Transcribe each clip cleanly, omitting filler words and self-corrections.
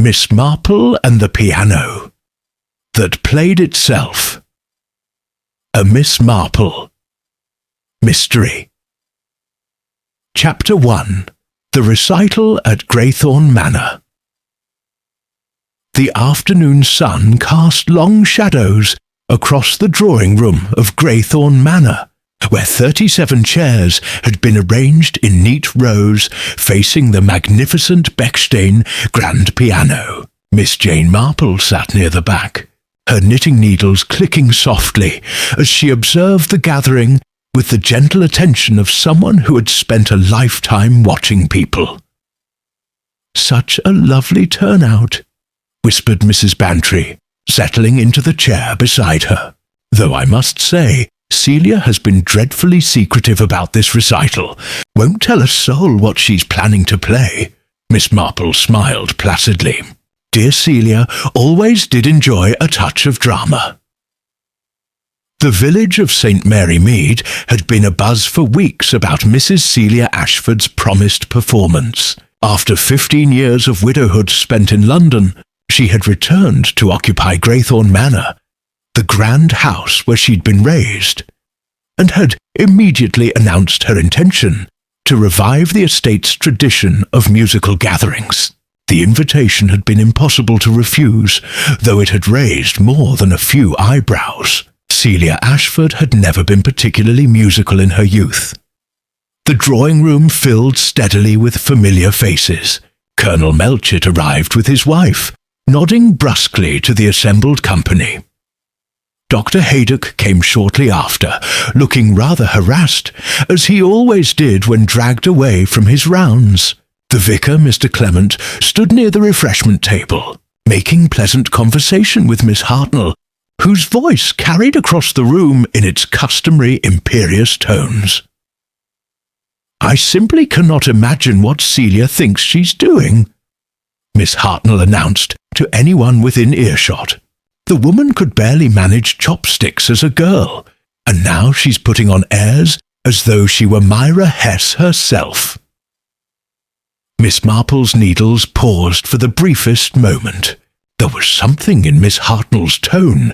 Miss Marple and the Piano That Played Itself. A Miss Marple. Mystery. Chapter 1. The Recital at Greythorn Manor. The afternoon sun cast long shadows across the drawing-room of Greythorn Manor, where 37 chairs had been arranged in neat rows facing the magnificent Bechstein grand piano. Miss Jane Marple sat near the back, her knitting needles clicking softly as she observed the gathering with the gentle attention of someone who had spent a lifetime watching people. "Such a lovely turnout," whispered Mrs. Bantry, settling into the chair beside her. "Though I must say, Celia has been dreadfully secretive about this recital. Won't tell a soul what she's planning to play." Miss Marple smiled placidly. Dear Celia always did enjoy a touch of drama. The village of St. Mary Mead had been abuzz for weeks about Mrs. Celia Ashford's promised performance. After 15 years of widowhood spent in London, she had returned to occupy Greythorn Manor, the grand house where she'd been raised, and had immediately announced her intention to revive the estate's tradition of musical gatherings. The invitation had been impossible to refuse, though it had raised more than a few eyebrows. Celia Ashford had never been particularly musical in her youth. The drawing-room filled steadily with familiar faces. Colonel Melchett arrived with his wife, nodding brusquely to the assembled company. Dr. Haydock came shortly after, looking rather harassed, as he always did when dragged away from his rounds. The vicar, Mr. Clement, stood near the refreshment table, making pleasant conversation with Miss Hartnell, whose voice carried across the room in its customary imperious tones. "I simply cannot imagine what Celia thinks she's doing," Miss Hartnell announced to anyone within earshot. "The woman could barely manage chopsticks as a girl, and now she's putting on airs as though she were Myra Hess herself." Miss Marple's needles paused for the briefest moment. There was something in Miss Hartnell's tone,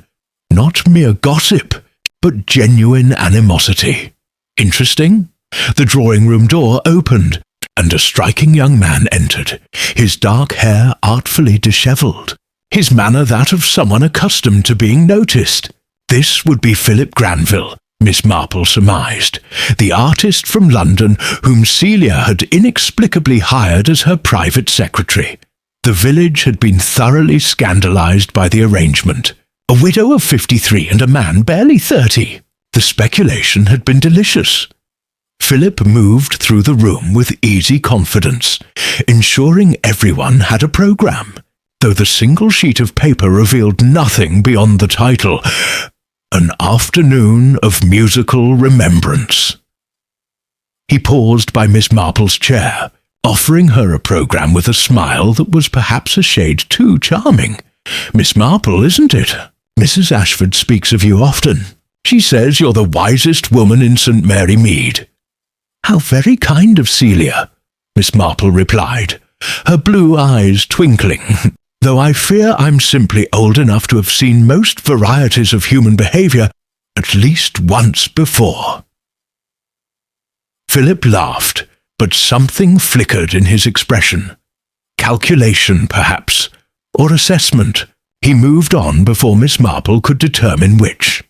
not mere gossip, but genuine animosity. Interesting. The drawing-room door opened, and a striking young man entered, his dark hair artfully dishevelled, his manner that of someone accustomed to being noticed. This would be Philip Granville, Miss Marple surmised, the artist from London whom Celia had inexplicably hired as her private secretary. The village had been thoroughly scandalized by the arrangement. A widow of 53 and a man barely 30. The speculation had been delicious. Philip moved through the room with easy confidence, ensuring everyone had a programme, though the single sheet of paper revealed nothing beyond the title, An Afternoon of Musical Remembrance. He paused by Miss Marple's chair, offering her a programme with a smile that was perhaps a shade too charming. "Miss Marple, isn't it? Mrs. Ashford speaks of you often. She says you're the wisest woman in St. Mary Mead." "How very kind of Celia," Miss Marple replied, her blue eyes twinkling, "though I fear I'm simply old enough to have seen most varieties of human behaviour at least once before." Philip laughed, but something flickered in his expression. Calculation, perhaps, or assessment. He moved on before Miss Marple could determine which.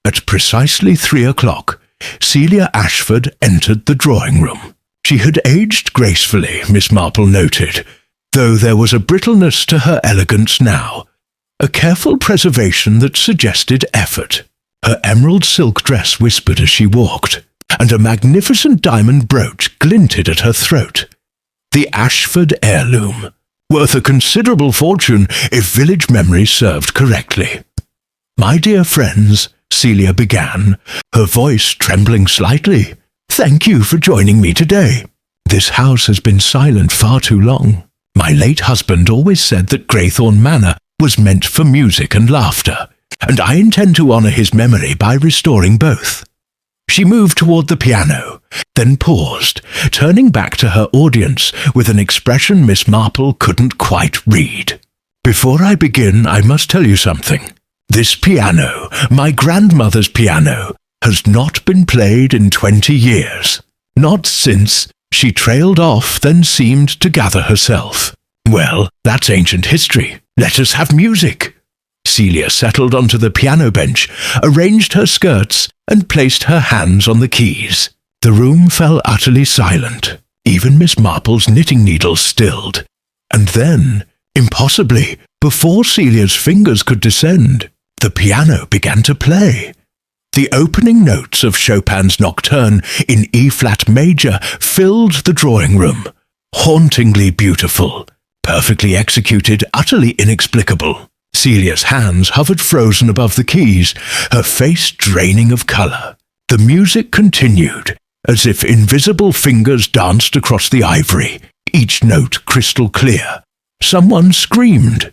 At precisely 3 o'clock, Celia Ashford entered the drawing-room. She had aged gracefully, Miss Marple noted, though there was a brittleness to her elegance now, a careful preservation that suggested effort. Her emerald silk dress whispered as she walked, and a magnificent diamond brooch glinted at her throat. The Ashford heirloom, worth a considerable fortune if village memory served correctly. "My dear friends," Celia began, her voice trembling slightly, "thank you for joining me today. This house has been silent far too long. My late husband always said that Greythorn Manor was meant for music and laughter, and I intend to honour his memory by restoring both." She moved toward the piano, then paused, turning back to her audience with an expression Miss Marple couldn't quite read. "Before I begin, I must tell you something. This piano, my grandmother's piano, has not been played in 20 years. Not since." She trailed off, then seemed to gather herself. "Well, that's ancient history. Let us have music." Celia settled onto the piano bench, arranged her skirts, and placed her hands on the keys. The room fell utterly silent. Even Miss Marple's knitting needles stilled. And then, impossibly, before Celia's fingers could descend, the piano began to play. The opening notes of Chopin's Nocturne in E-flat major filled the drawing room. Hauntingly beautiful, perfectly executed, utterly inexplicable. Celia's hands hovered frozen above the keys, her face draining of colour. The music continued, as if invisible fingers danced across the ivory, each note crystal clear. Someone screamed.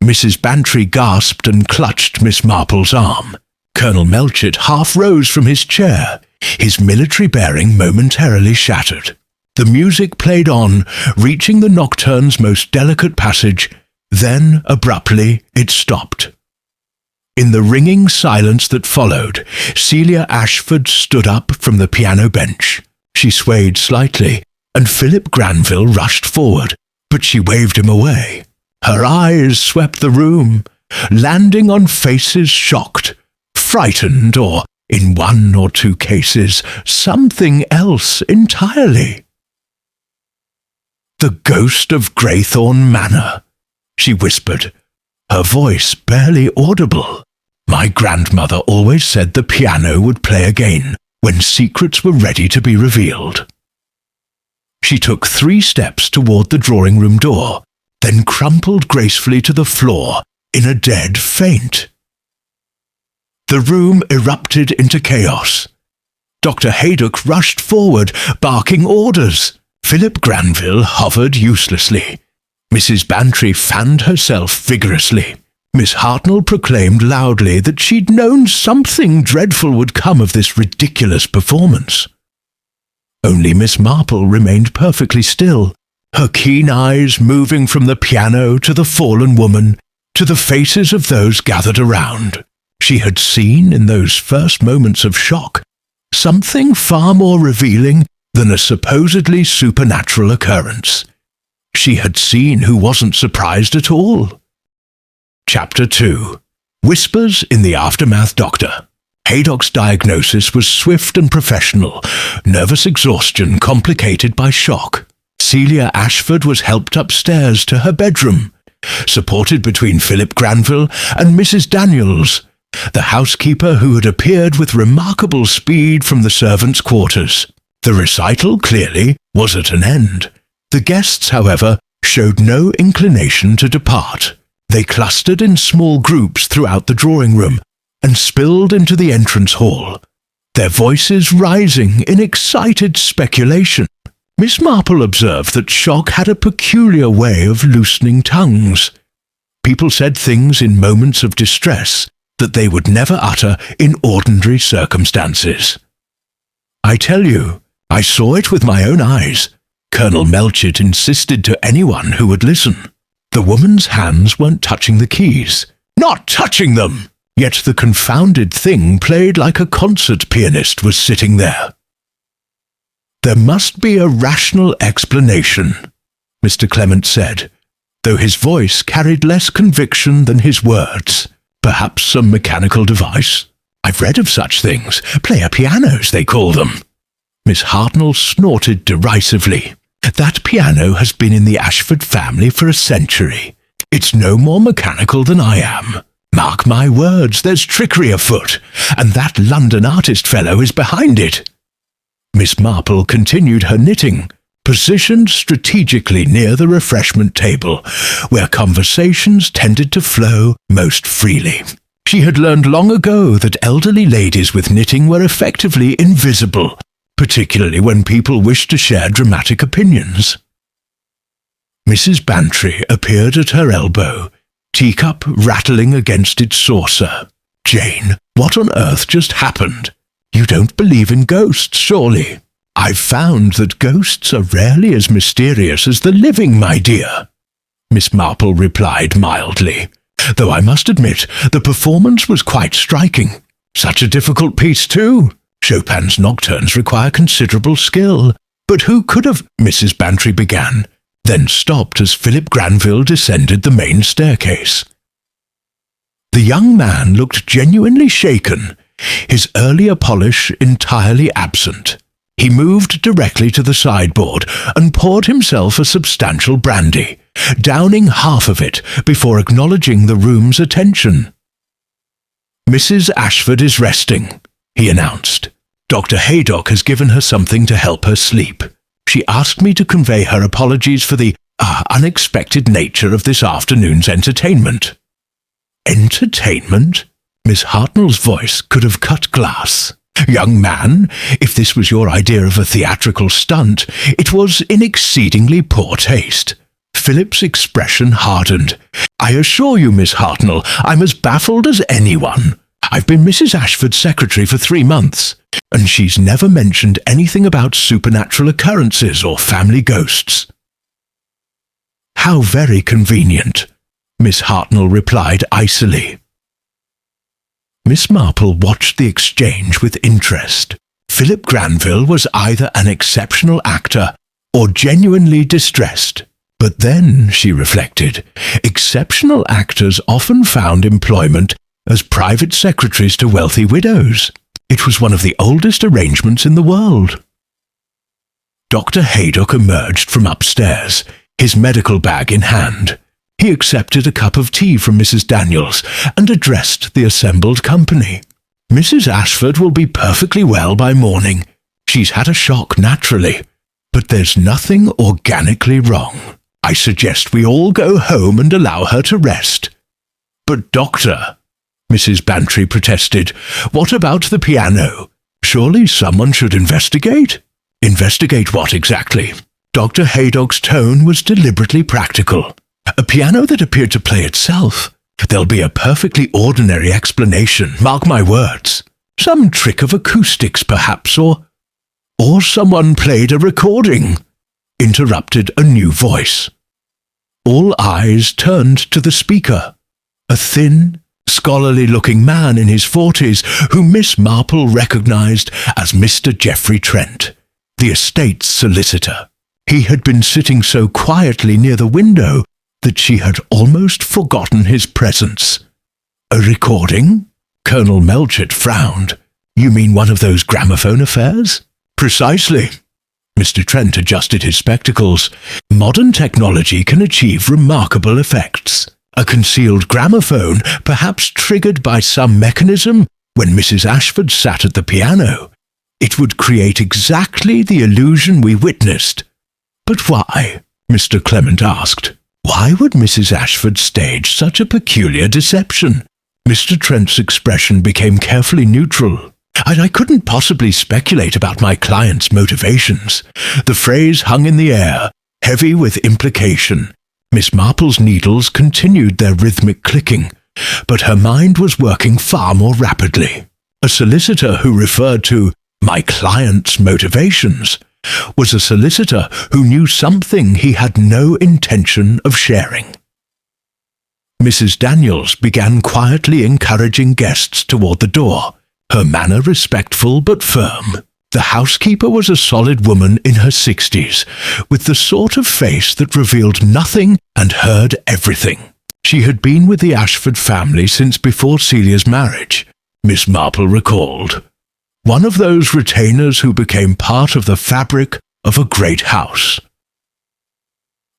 Mrs. Bantry gasped and clutched Miss Marple's arm. Colonel Melchett half rose from his chair, his military bearing momentarily shattered. The music played on, reaching the Nocturne's most delicate passage. Then, abruptly, it stopped. In the ringing silence that followed, Celia Ashford stood up from the piano bench. She swayed slightly, and Philip Granville rushed forward, but she waved him away. Her eyes swept the room, landing on faces shocked, frightened, or, in one or two cases, something else entirely. "The ghost of Graythorne Manor," she whispered, her voice barely audible. "My grandmother always said the piano would play again when secrets were ready to be revealed." She took 3 steps toward the drawing-room door, then crumpled gracefully to the floor in a dead faint. The room erupted into chaos. Dr. Haydock rushed forward, barking orders. Philip Granville hovered uselessly. Mrs. Bantry fanned herself vigorously. Miss Hartnell proclaimed loudly that she'd known something dreadful would come of this ridiculous performance. Only Miss Marple remained perfectly still, her keen eyes moving from the piano to the fallen woman, to the faces of those gathered around. She had seen, in those first moments of shock, something far more revealing than a supposedly supernatural occurrence. She had seen who wasn't surprised at all. Chapter 2. Whispers in the Aftermath Doctor. Haydock's diagnosis was swift and professional, nervous exhaustion complicated by shock. Celia Ashford was helped upstairs to her bedroom, supported between Philip Granville and Mrs. Daniels, the housekeeper who had appeared with remarkable speed from the servants' quarters. The recital, clearly, was at an end. The guests, however, showed no inclination to depart. They clustered in small groups throughout the drawing-room and spilled into the entrance hall, their voices rising in excited speculation. Miss Marple observed that shock had a peculiar way of loosening tongues. People said things in moments of distress that they would never utter in ordinary circumstances. "I tell you, I saw it with my own eyes," Colonel Melchett insisted to anyone who would listen. The woman's hands weren't touching the keys. Not touching them! Yet the confounded thing played like a concert pianist was sitting there. "There must be a rational explanation," Mr. Clement said, though his voice carried less conviction than his words. "Perhaps some mechanical device? I've read of such things. Player pianos, they call them." Miss Hartnell snorted derisively. "That piano has been in the Ashford family for a century. It's no more mechanical than I am. Mark my words, there's trickery afoot, and that London artist fellow is behind it." Miss Marple continued her knitting, positioned strategically near the refreshment table, where conversations tended to flow most freely. She had learned long ago that elderly ladies with knitting were effectively invisible, particularly when people wished to share dramatic opinions. Mrs. Bantry appeared at her elbow, teacup rattling against its saucer. "Jane, what on earth just happened?" You don't believe in ghosts, surely? I've found that ghosts are rarely as mysterious as the living, my dear. Miss Marple replied mildly, though I must admit the performance was quite striking. Such a difficult piece, too. Chopin's nocturnes require considerable skill. But who could have... Mrs. Bantry began, then stopped as Philip Granville descended the main staircase. The young man looked genuinely shaken, his earlier polish entirely absent. He moved directly to the sideboard and poured himself a substantial brandy, downing half of it before acknowledging the room's attention. "Mrs. Ashford is resting," he announced. "Dr. Haydock has given her something to help her sleep. She asked me to convey her apologies for the unexpected nature of this afternoon's entertainment." "Entertainment?" Miss Hartnell's voice could have cut glass. "Young man, if this was your idea of a theatrical stunt, it was in exceedingly poor taste." Philip's expression hardened. "I assure you, Miss Hartnell, I'm as baffled as anyone. I've been Mrs. Ashford's secretary for 3 months, and she's never mentioned anything about supernatural occurrences or family ghosts." "How very convenient," Miss Hartnell replied icily. Miss Marple watched the exchange with interest. Philip Granville was either an exceptional actor or genuinely distressed. But then, she reflected, exceptional actors often found employment as private secretaries to wealthy widows. It was one of the oldest arrangements in the world. Dr. Haydock emerged from upstairs, his medical bag in hand. He accepted a cup of tea from Mrs. Daniels and addressed the assembled company. "Mrs. Ashford will be perfectly well by morning. She's had a shock, naturally, but there's nothing organically wrong. I suggest we all go home and allow her to rest." "But, Doctor," Mrs. Bantry protested, "what about the piano? Surely someone should investigate?" "Investigate what exactly?" Dr. Haydock's tone was deliberately practical. "A piano that appeared to play itself. There'll be a perfectly ordinary explanation, mark my words. Some trick of acoustics, perhaps, or someone played a recording," interrupted a new voice. All eyes turned to the speaker, a thin, scholarly-looking man in his 40s whom Miss Marple recognized as Mr. Geoffrey Trent, the estate's solicitor. He had been sitting so quietly near the window that she had almost forgotten his presence. "A recording?" Colonel Melchett frowned. "You mean one of those gramophone affairs?" "Precisely." Mr. Trent adjusted his spectacles. "Modern technology can achieve remarkable effects. A concealed gramophone, perhaps triggered by some mechanism when Mrs. Ashford sat at the piano. It would create exactly the illusion we witnessed." "But why?" Mr. Clement asked. "Why would Mrs. Ashford stage such a peculiar deception?" Mr. Trent's expression became carefully neutral. I couldn't possibly speculate about my client's motivations." The phrase hung in the air, heavy with implication. Miss Marple's needles continued their rhythmic clicking, but her mind was working far more rapidly. A solicitor who referred to "my client's motivations" was a solicitor who knew something he had no intention of sharing. Mrs. Daniels began quietly encouraging guests toward the door, her manner respectful but firm. The housekeeper was a solid woman in her 60s, with the sort of face that revealed nothing and heard everything. She had been with the Ashford family since before Celia's marriage, Miss Marple recalled. One of those retainers who became part of the fabric of a great house.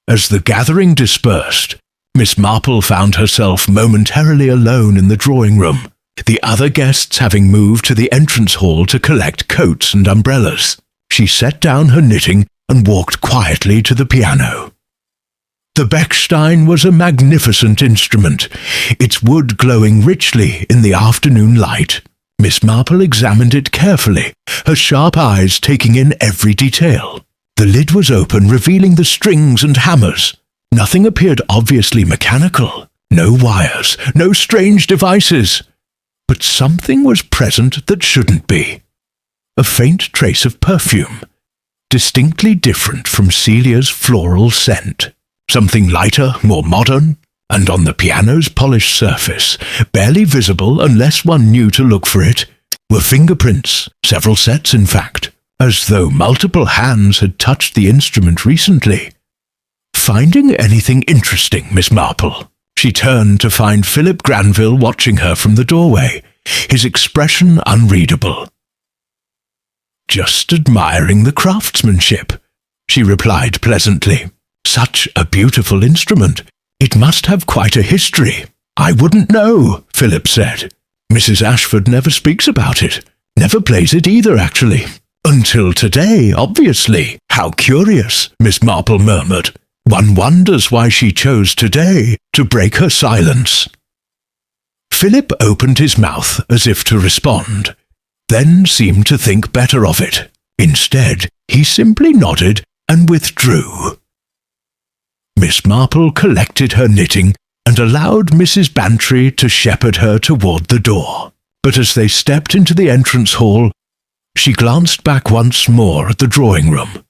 As the gathering dispersed, Miss Marple found herself momentarily alone in the drawing room, the other guests having moved to the entrance hall to collect coats and umbrellas. She set down her knitting and walked quietly to the piano. The Bechstein was a magnificent instrument, its wood glowing richly in the afternoon light. Miss Marple examined it carefully, her sharp eyes taking in every detail. The lid was open, revealing the strings and hammers. Nothing appeared obviously mechanical. No wires, no strange devices. But something was present that shouldn't be. a faint trace of perfume, distinctly different from Celia's floral scent. Something lighter, more modern, and on the piano's polished surface, barely visible unless one knew to look for it, were fingerprints, several sets in fact, as though multiple hands had touched the instrument recently. Finding anything interesting, Miss Marple? She turned to find Philip Granville watching her from the doorway, his expression unreadable. "Just admiring the craftsmanship," she replied pleasantly. "Such a beautiful instrument. It must have quite a history." "I wouldn't know," Philip said. "Mrs. Ashford never speaks about it. Never plays it either, actually. Until today, obviously. How curious," Miss Marple murmured. "One wonders why she chose today to break her silence." Philip opened his mouth as if to respond, then seemed to think better of it. Instead, he simply nodded and withdrew. Miss Marple collected her knitting and allowed Mrs. Bantry to shepherd her toward the door. But as they stepped into the entrance hall, she glanced back once more at the drawing room.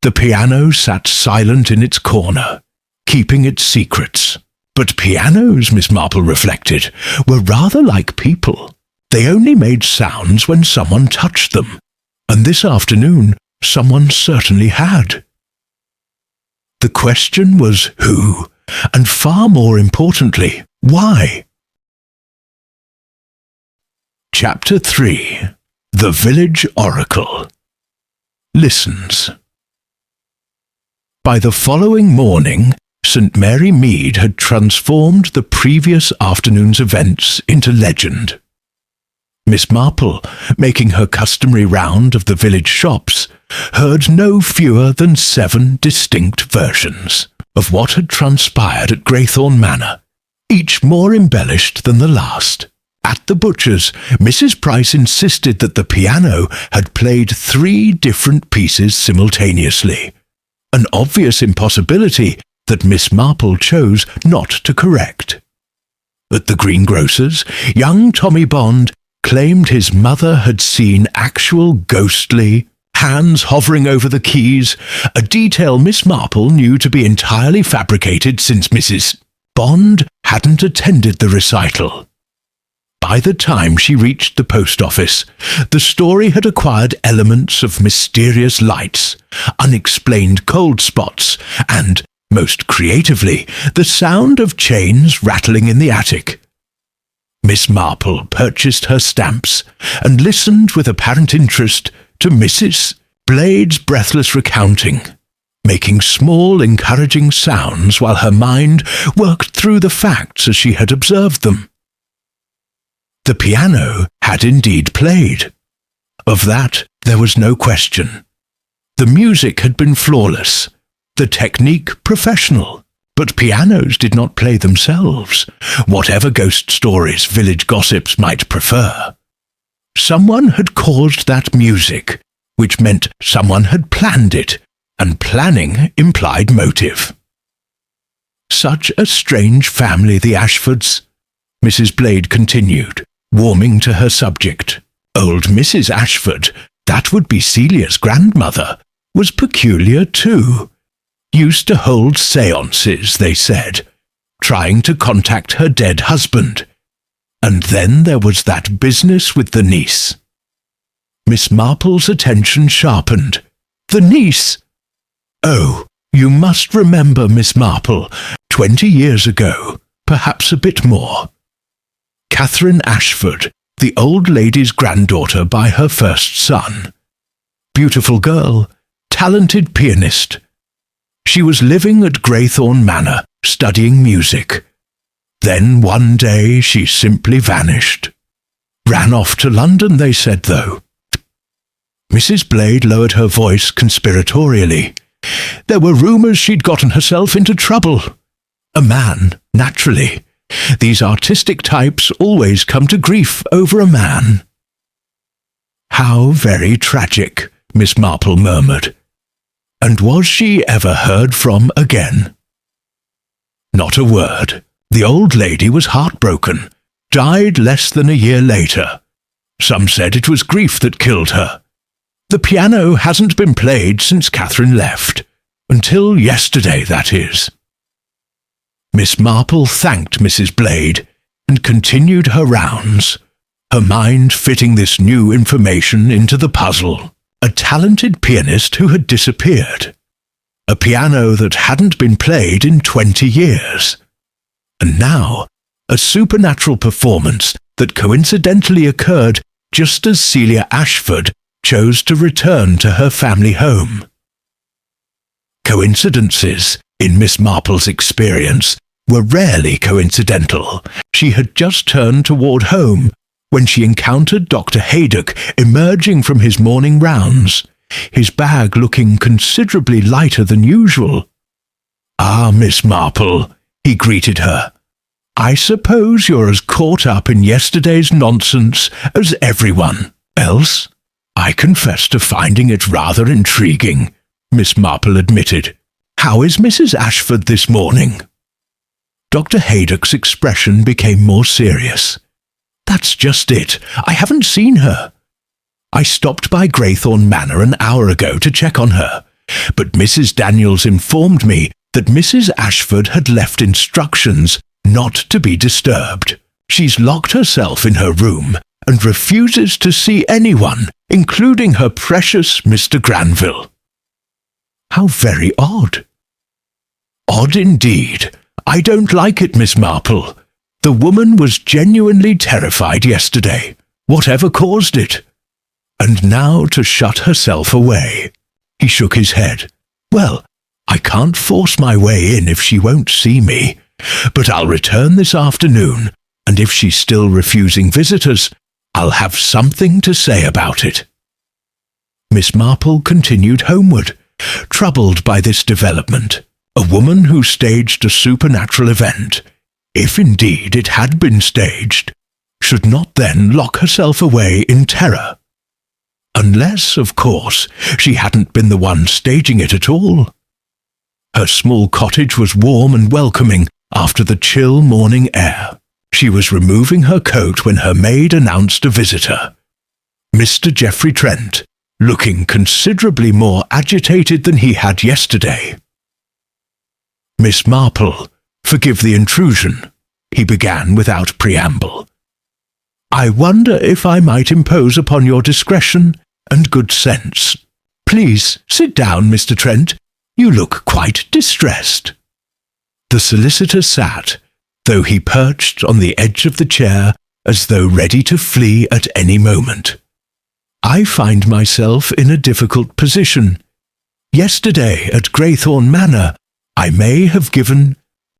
The piano sat silent in its corner, keeping its secrets. But pianos, Miss Marple reflected, were rather like people. They only made sounds when someone touched them, and this afternoon someone certainly had. The question was who, and far more importantly, why? Chapter 3. The Village Oracle listens. By the following morning, St. Mary Mead had transformed the previous afternoon's events into legend. Miss Marple, making her customary round of the village shops, heard no fewer than 7 distinct versions of what had transpired at Graythorne Manor, each more embellished than the last. At the butcher's, Mrs. Price insisted that the piano had played 3 different pieces simultaneously, an obvious impossibility that Miss Marple chose not to correct. At the greengrocer's, young Tommy Bond claimed his mother had seen actual ghostly hands hovering over the keys, a detail Miss Marple knew to be entirely fabricated since Mrs. Bond hadn't attended the recital. By the time she reached the post office, the story had acquired elements of mysterious lights, unexplained cold spots, and, most creatively, the sound of chains rattling in the attic. Miss Marple purchased her stamps and listened with apparent interest to Mrs. Blade's breathless recounting, making small, encouraging sounds while her mind worked through the facts as she had observed them. The piano had indeed played. Of that there was no question. The music had been flawless, the technique professional, but pianos did not play themselves, whatever ghost stories village gossips might prefer. Someone had caused that music, which meant someone had planned it, and planning implied motive. Such a strange family, the Ashfords, Mrs. Blade continued, warming to her subject. Old Mrs. Ashford, that would be Celia's grandmother, was peculiar too. Used to hold séances, they said, trying to contact her dead husband. And then there was that business with the niece. Miss Marple's attention sharpened. The niece! Oh, you must remember Miss Marple, 20 years ago, perhaps a bit more. Catherine Ashford, the old lady's granddaughter by her first son. Beautiful girl, talented pianist. She was living at Graythorne Manor, studying music. Then one day she simply vanished. Ran off to London, they said, though. Mrs. Blade lowered her voice conspiratorially. There were rumours she'd gotten herself into trouble. A man, naturally. These artistic types always come to grief over a man. How very tragic, Miss Marple murmured. And was she ever heard from again? Not a word. The old lady was heartbroken, died less than a year later. Some said it was grief that killed her. The piano hasn't been played since Catherine left. Until yesterday, that is." Miss Marple thanked Mrs. Blade and continued her rounds, her mind fitting this new information into the puzzle. A talented pianist who had disappeared. A piano that hadn't been played in 20 years. And now, a supernatural performance that coincidentally occurred just as Celia Ashford chose to return to her family home. Coincidences, in Miss Marple's experience, were rarely coincidental. She had just turned toward home when she encountered Dr. Haydock emerging from his morning rounds, his bag looking considerably lighter than usual. "Ah, Miss Marple," he greeted her. "I suppose you're as caught up in yesterday's nonsense as everyone else." "I confess to finding it rather intriguing," Miss Marple admitted. "How is Mrs. Ashford this morning?" Dr. Haydock's expression became more serious. "That's just it. I haven't seen her. I stopped by Graythorne Manor an hour ago to check on her, but Mrs. Daniels informed me that Mrs. Ashford had left instructions not to be disturbed. She's locked herself in her room and refuses to see anyone, including her precious Mr. Granville." "How very odd." "Odd indeed. I don't like it, Miss Marple. The woman was genuinely terrified yesterday, whatever caused it. And now to shut herself away." He shook his head. "Well, I can't force my way in if she won't see me, but I'll return this afternoon, and if she's still refusing visitors, I'll have something to say about it." Miss Marple continued homeward, troubled by this development. A woman who staged a supernatural event, if indeed it had been staged, should not then lock herself away in terror. Unless, of course, she hadn't been the one staging it at all. Her small cottage was warm and welcoming after the chill morning air. She was removing her coat when her maid announced a visitor. Mr. Geoffrey Trent, looking considerably more agitated than he had yesterday. "Miss Marple, forgive the intrusion," he began without preamble. "I wonder if I might impose upon your discretion and good sense. Please sit down, Mr. Trent. You look quite distressed." The solicitor sat, though he perched on the edge of the chair as though ready to flee at any moment. "I find myself in a difficult position. Yesterday at Graythorne Manor, I may have given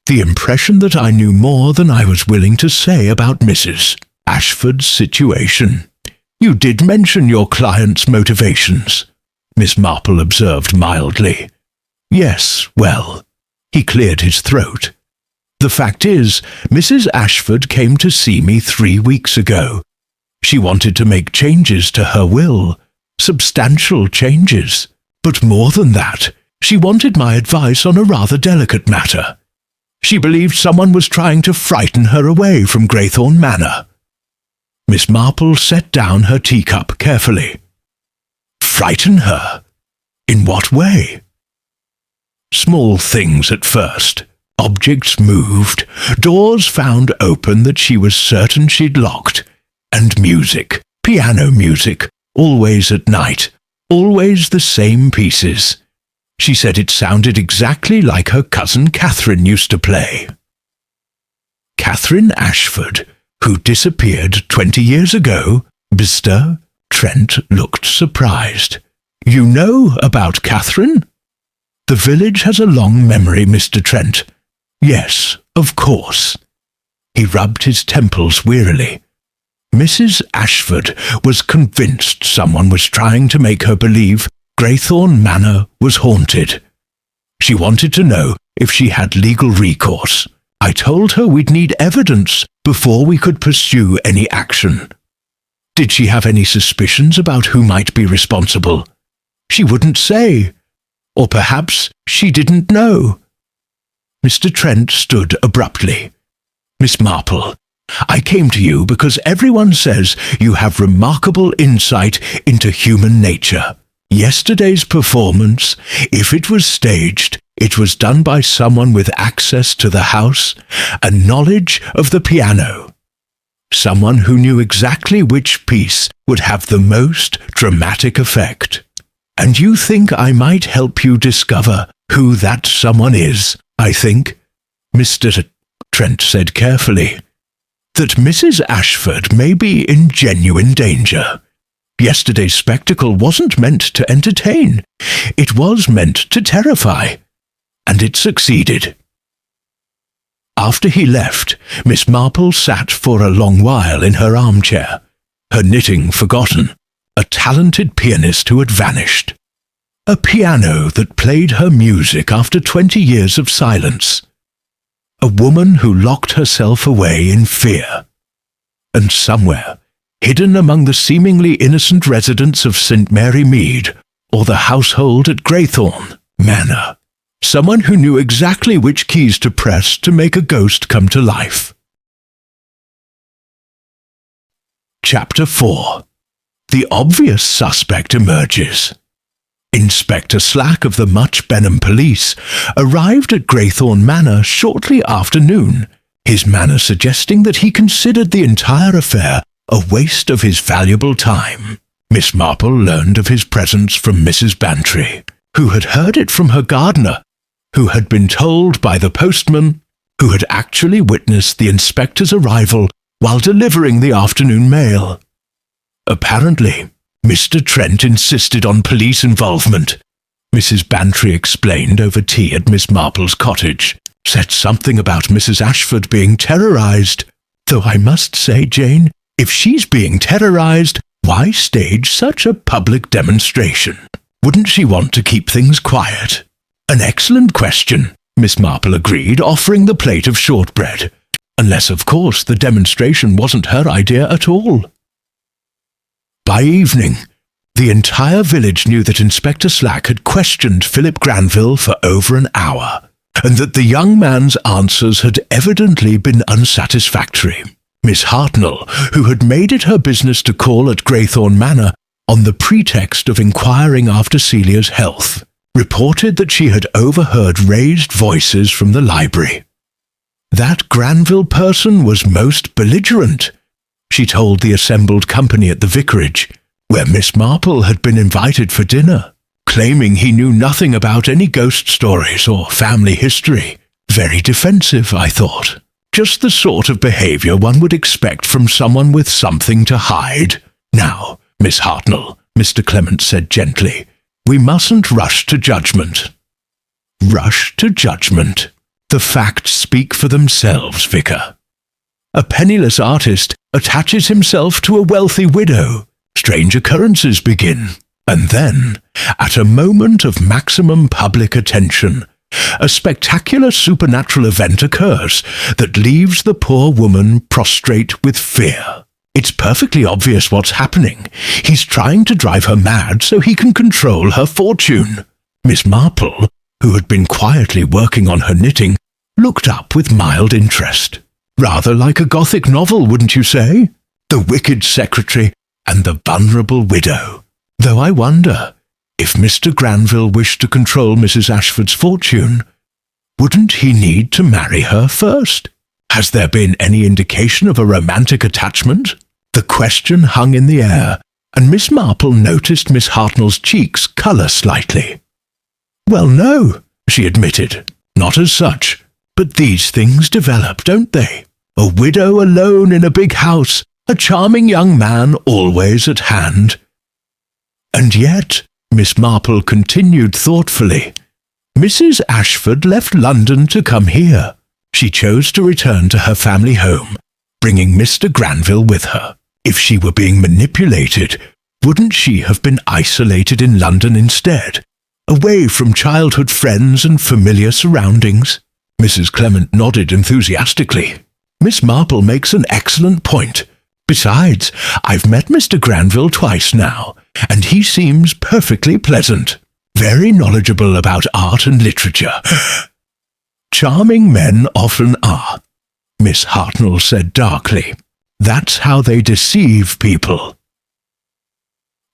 the impression that I knew more than I was willing to say about Mrs. Ashford's situation." "You did mention your client's motivations," Miss Marple observed mildly. "Yes, well," he cleared his throat. "The fact is, Mrs. Ashford came to see me 3 weeks ago. She wanted to make changes to her will, substantial changes. But more than that, she wanted my advice on a rather delicate matter. She believed someone was trying to frighten her away from Graythorne Manor." Miss Marple set down her teacup carefully. "Frighten her? In what way?" "Small things at first. Objects moved, doors found open that she was certain she'd locked, and music, piano music, always at night, always the same pieces. She said it sounded exactly like her cousin Catherine used to play." "Catherine Ashford, who disappeared 20 years ago?" Mr. Trent looked surprised. "You know about Catherine?" "The village has a long memory, Mr. Trent. Yes, of course." He rubbed his temples wearily. Mrs. Ashford was convinced someone was trying to make her believe Graythorne Manor was haunted. She wanted to know if she had legal recourse. I told her we'd need evidence before we could pursue any action. Did she have any suspicions about who might be responsible? She wouldn't say. Or perhaps she didn't know. Mr. Trent stood abruptly. "Miss Marple, I came to you because everyone says you have remarkable insight into human nature. Yesterday's performance, if it was staged, it was done by someone with access to the house and knowledge of the piano. Someone who knew exactly which piece would have the most dramatic effect. And you think I might help you discover who that someone is, I think, Mr. Trent said carefully, that Mrs. Ashford may be in genuine danger. Yesterday's spectacle wasn't meant to entertain. It was meant to terrify. And it succeeded. After he left, Miss Marple sat for a long while in her armchair, her knitting forgotten, a talented pianist who had vanished. A piano that played her music after 20 years of silence. A woman who locked herself away in fear. And somewhere, hidden among the seemingly innocent residents of St. Mary Mead, or the household at Graythorne Manor, someone who knew exactly which keys to press to make a ghost come to life. Chapter 4. The obvious suspect emerges. Inspector Slack of the Much Benham Police arrived at Graythorne Manor shortly after noon, his manner suggesting that he considered the entire affair a waste of his valuable time. Miss Marple learned of his presence from Mrs. Bantry, who had heard it from her gardener, who had been told by the postman, who had actually witnessed the inspector's arrival while delivering the afternoon mail. Apparently, Mr. Trent insisted on police involvement. Mrs. Bantry explained over tea at Miss Marple's cottage, said something about Mrs. Ashford being terrorized, though I must say, Jane, if she's being terrorized, why stage such a public demonstration? Wouldn't she want to keep things quiet? An excellent question, Miss Marple agreed, offering the plate of shortbread. Unless, of course, the demonstration wasn't her idea at all. By evening, the entire village knew that Inspector Slack had questioned Philip Granville for over an hour, and that the young man's answers had evidently been unsatisfactory. Miss Hartnell, who had made it her business to call at Graythorne Manor on the pretext of inquiring after Celia's health, reported that she had overheard raised voices from the library. That Granville person was most belligerent, she told the assembled company at the vicarage, where Miss Marple had been invited for dinner, claiming he knew nothing about any ghost stories or family history. Very defensive, I thought. Just the sort of behaviour one would expect from someone with something to hide. Now, Miss Hartnell, Mr. Clement said gently, we mustn't rush to judgment. Rush to judgment. The facts speak for themselves, Vicar. A penniless artist attaches himself to a wealthy widow. Strange occurrences begin. And then, at a moment of maximum public attention, a spectacular supernatural event occurs that leaves the poor woman prostrate with fear. It's perfectly obvious what's happening. He's trying to drive her mad so he can control her fortune. Miss Marple, who had been quietly working on her knitting, looked up with mild interest. Rather like a Gothic novel, wouldn't you say? The wicked secretary and the vulnerable widow. Though I wonder, if Mr. Granville wished to control Mrs. Ashford's fortune, wouldn't he need to marry her first? Has there been any indication of a romantic attachment? The question hung in the air, and Miss Marple noticed Miss Hartnell's cheeks colour slightly. Well, no, she admitted, not as such, but these things develop, don't they? A widow alone in a big house, a charming young man always at hand. And yet, Miss Marple continued thoughtfully, Mrs. Ashford left London to come here. She chose to return to her family home, bringing Mr. Granville with her. If she were being manipulated, wouldn't she have been isolated in London instead, away from childhood friends and familiar surroundings? Mrs. Clement nodded enthusiastically. Miss Marple makes an excellent point. Besides, I've met Mr. Granville twice now, and he seems perfectly pleasant, very knowledgeable about art and literature. Charming men often are. Miss Hartnell said darkly. "That's how they deceive people."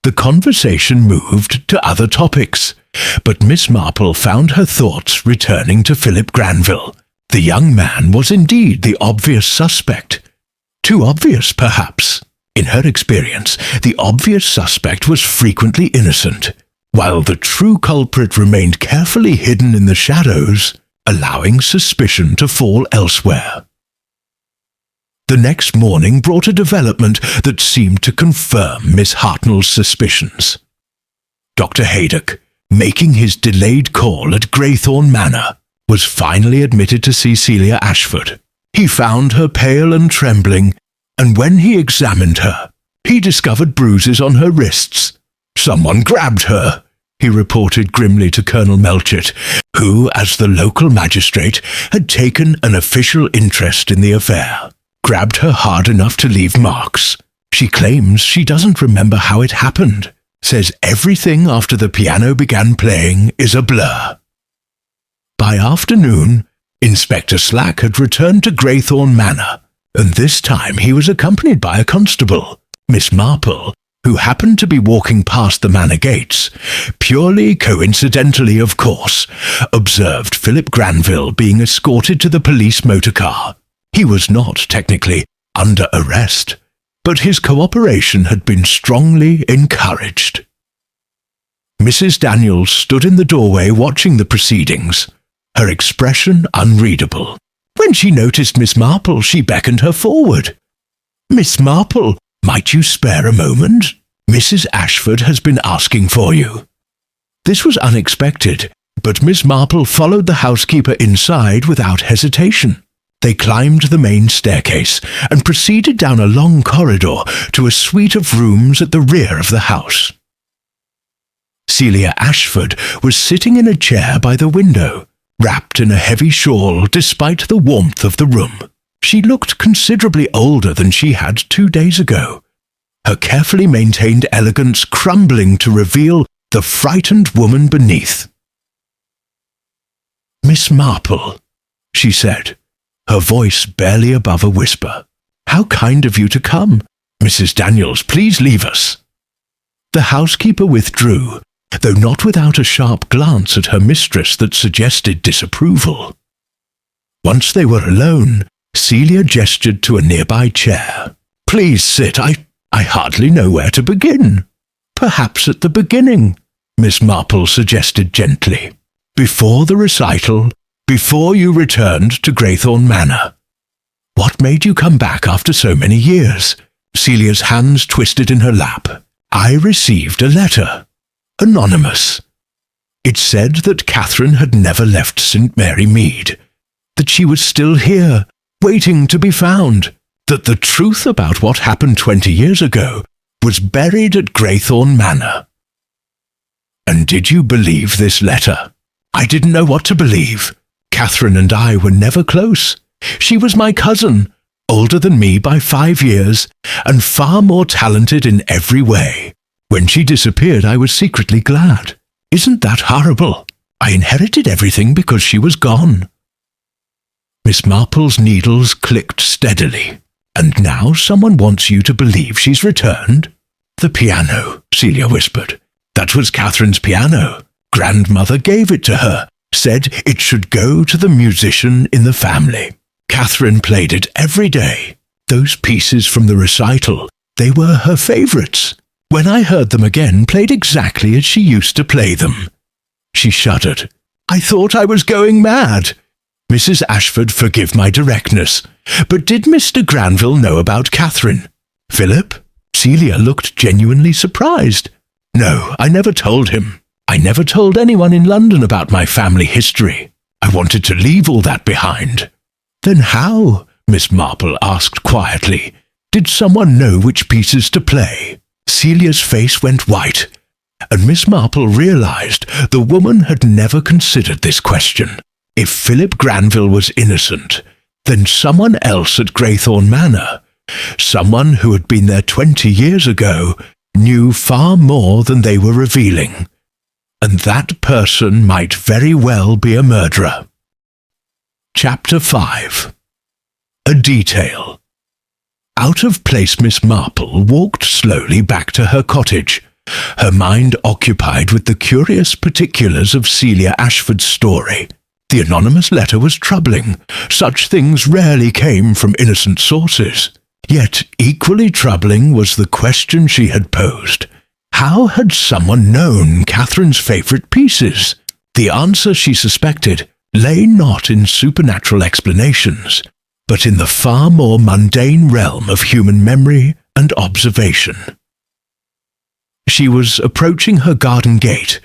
The conversation moved to other topics, but Miss Marple found her thoughts returning to Philip Granville. The young man was indeed the obvious suspect. Too obvious, perhaps. In her experience, the obvious suspect was frequently innocent, while the true culprit remained carefully hidden in the shadows, allowing suspicion to fall elsewhere. The next morning brought a development that seemed to confirm Miss Hartnell's suspicions. Dr. Haydock, making his delayed call at Greythorne Manor, was finally admitted to see Celia Ashford. He found her pale and trembling, and when he examined her, he discovered bruises on her wrists. "Someone grabbed her," he reported grimly to Colonel Melchett, who, as the local magistrate, had taken an official interest in the affair. "Grabbed her hard enough to leave marks. She claims she doesn't remember how it happened. Says everything after the piano began playing is a blur." By afternoon, Inspector Slack had returned to Greythorne Manor, and this time he was accompanied by a constable, Miss Marple, who happened to be walking past the manor gates, purely coincidentally, of course, observed Philip Granville being escorted to the police motor car. He was not, technically, under arrest, but his cooperation had been strongly encouraged. Mrs. Daniels stood in the doorway watching the proceedings, her expression unreadable. When she noticed Miss Marple, she beckoned her forward. "Miss Marple, might you spare a moment? Mrs. Ashford has been asking for you." This was unexpected, but Miss Marple followed the housekeeper inside without hesitation. They climbed the main staircase and proceeded down a long corridor to a suite of rooms at the rear of the house. Celia Ashford was sitting in a chair by the window, wrapped in a heavy shawl despite the warmth of the room. She looked considerably older than she had 2 days ago, her carefully maintained elegance crumbling to reveal the frightened woman beneath. "Miss Marple," she said, her voice barely above a whisper. "How kind of you to come. Mrs. Daniels, please leave us." The housekeeper withdrew, though not without a sharp glance at her mistress that suggested disapproval. Once they were alone, Celia gestured to a nearby chair. "Please sit. I hardly know where to begin." "Perhaps at the beginning," Miss Marple suggested gently. "Before the recital, before you returned to Greythorne Manor. What made you come back after so many years?" Celia's hands twisted in her lap. "I received a letter. Anonymous. It said that Catherine had never left St. Mary Mead, that she was still here, waiting to be found, that the truth about what happened 20 years ago was buried at Greythorne Manor." "And did you believe this letter?" "I didn't know what to believe. Catherine and I were never close. She was my cousin, older than me by 5 years, and far more talented in every way. When she disappeared, I was secretly glad. Isn't that horrible? I inherited everything because she was gone." Miss Marple's needles clicked steadily. "And now someone wants you to believe she's returned?" "The piano," Celia whispered. "That was Catherine's piano. Grandmother gave it to her, said it should go to the musician in the family. Catherine played it every day. Those pieces from the recital, they were her favourites. When I heard them again, played exactly as she used to play them." She shuddered. "I thought I was going mad. Mrs. Ashford, forgive my directness, but did Mr. Granville know about Catherine?" "Philip?" Celia looked genuinely surprised. "No, I never told him. I never told anyone in London about my family history. I wanted to leave all that behind." "Then how," Miss Marple asked quietly, "did someone know which pieces to play?" Celia's face went white, and Miss Marple realized the woman had never considered this question. If Philip Granville was innocent, then someone else at Greythorne Manor, someone who had been there 20 years ago, knew far more than they were revealing. And that person might very well be a murderer. Chapter 5. a detail. Out-of-place Miss Marple walked slowly back to her cottage, her mind occupied with the curious particulars of Celia Ashford's story. The anonymous letter was troubling. Such things rarely came from innocent sources. Yet equally troubling was the question she had posed. How had someone known Catherine's favourite pieces? The answer, she suspected, lay not in supernatural explanations, but in the far more mundane realm of human memory and observation. She was approaching her garden gate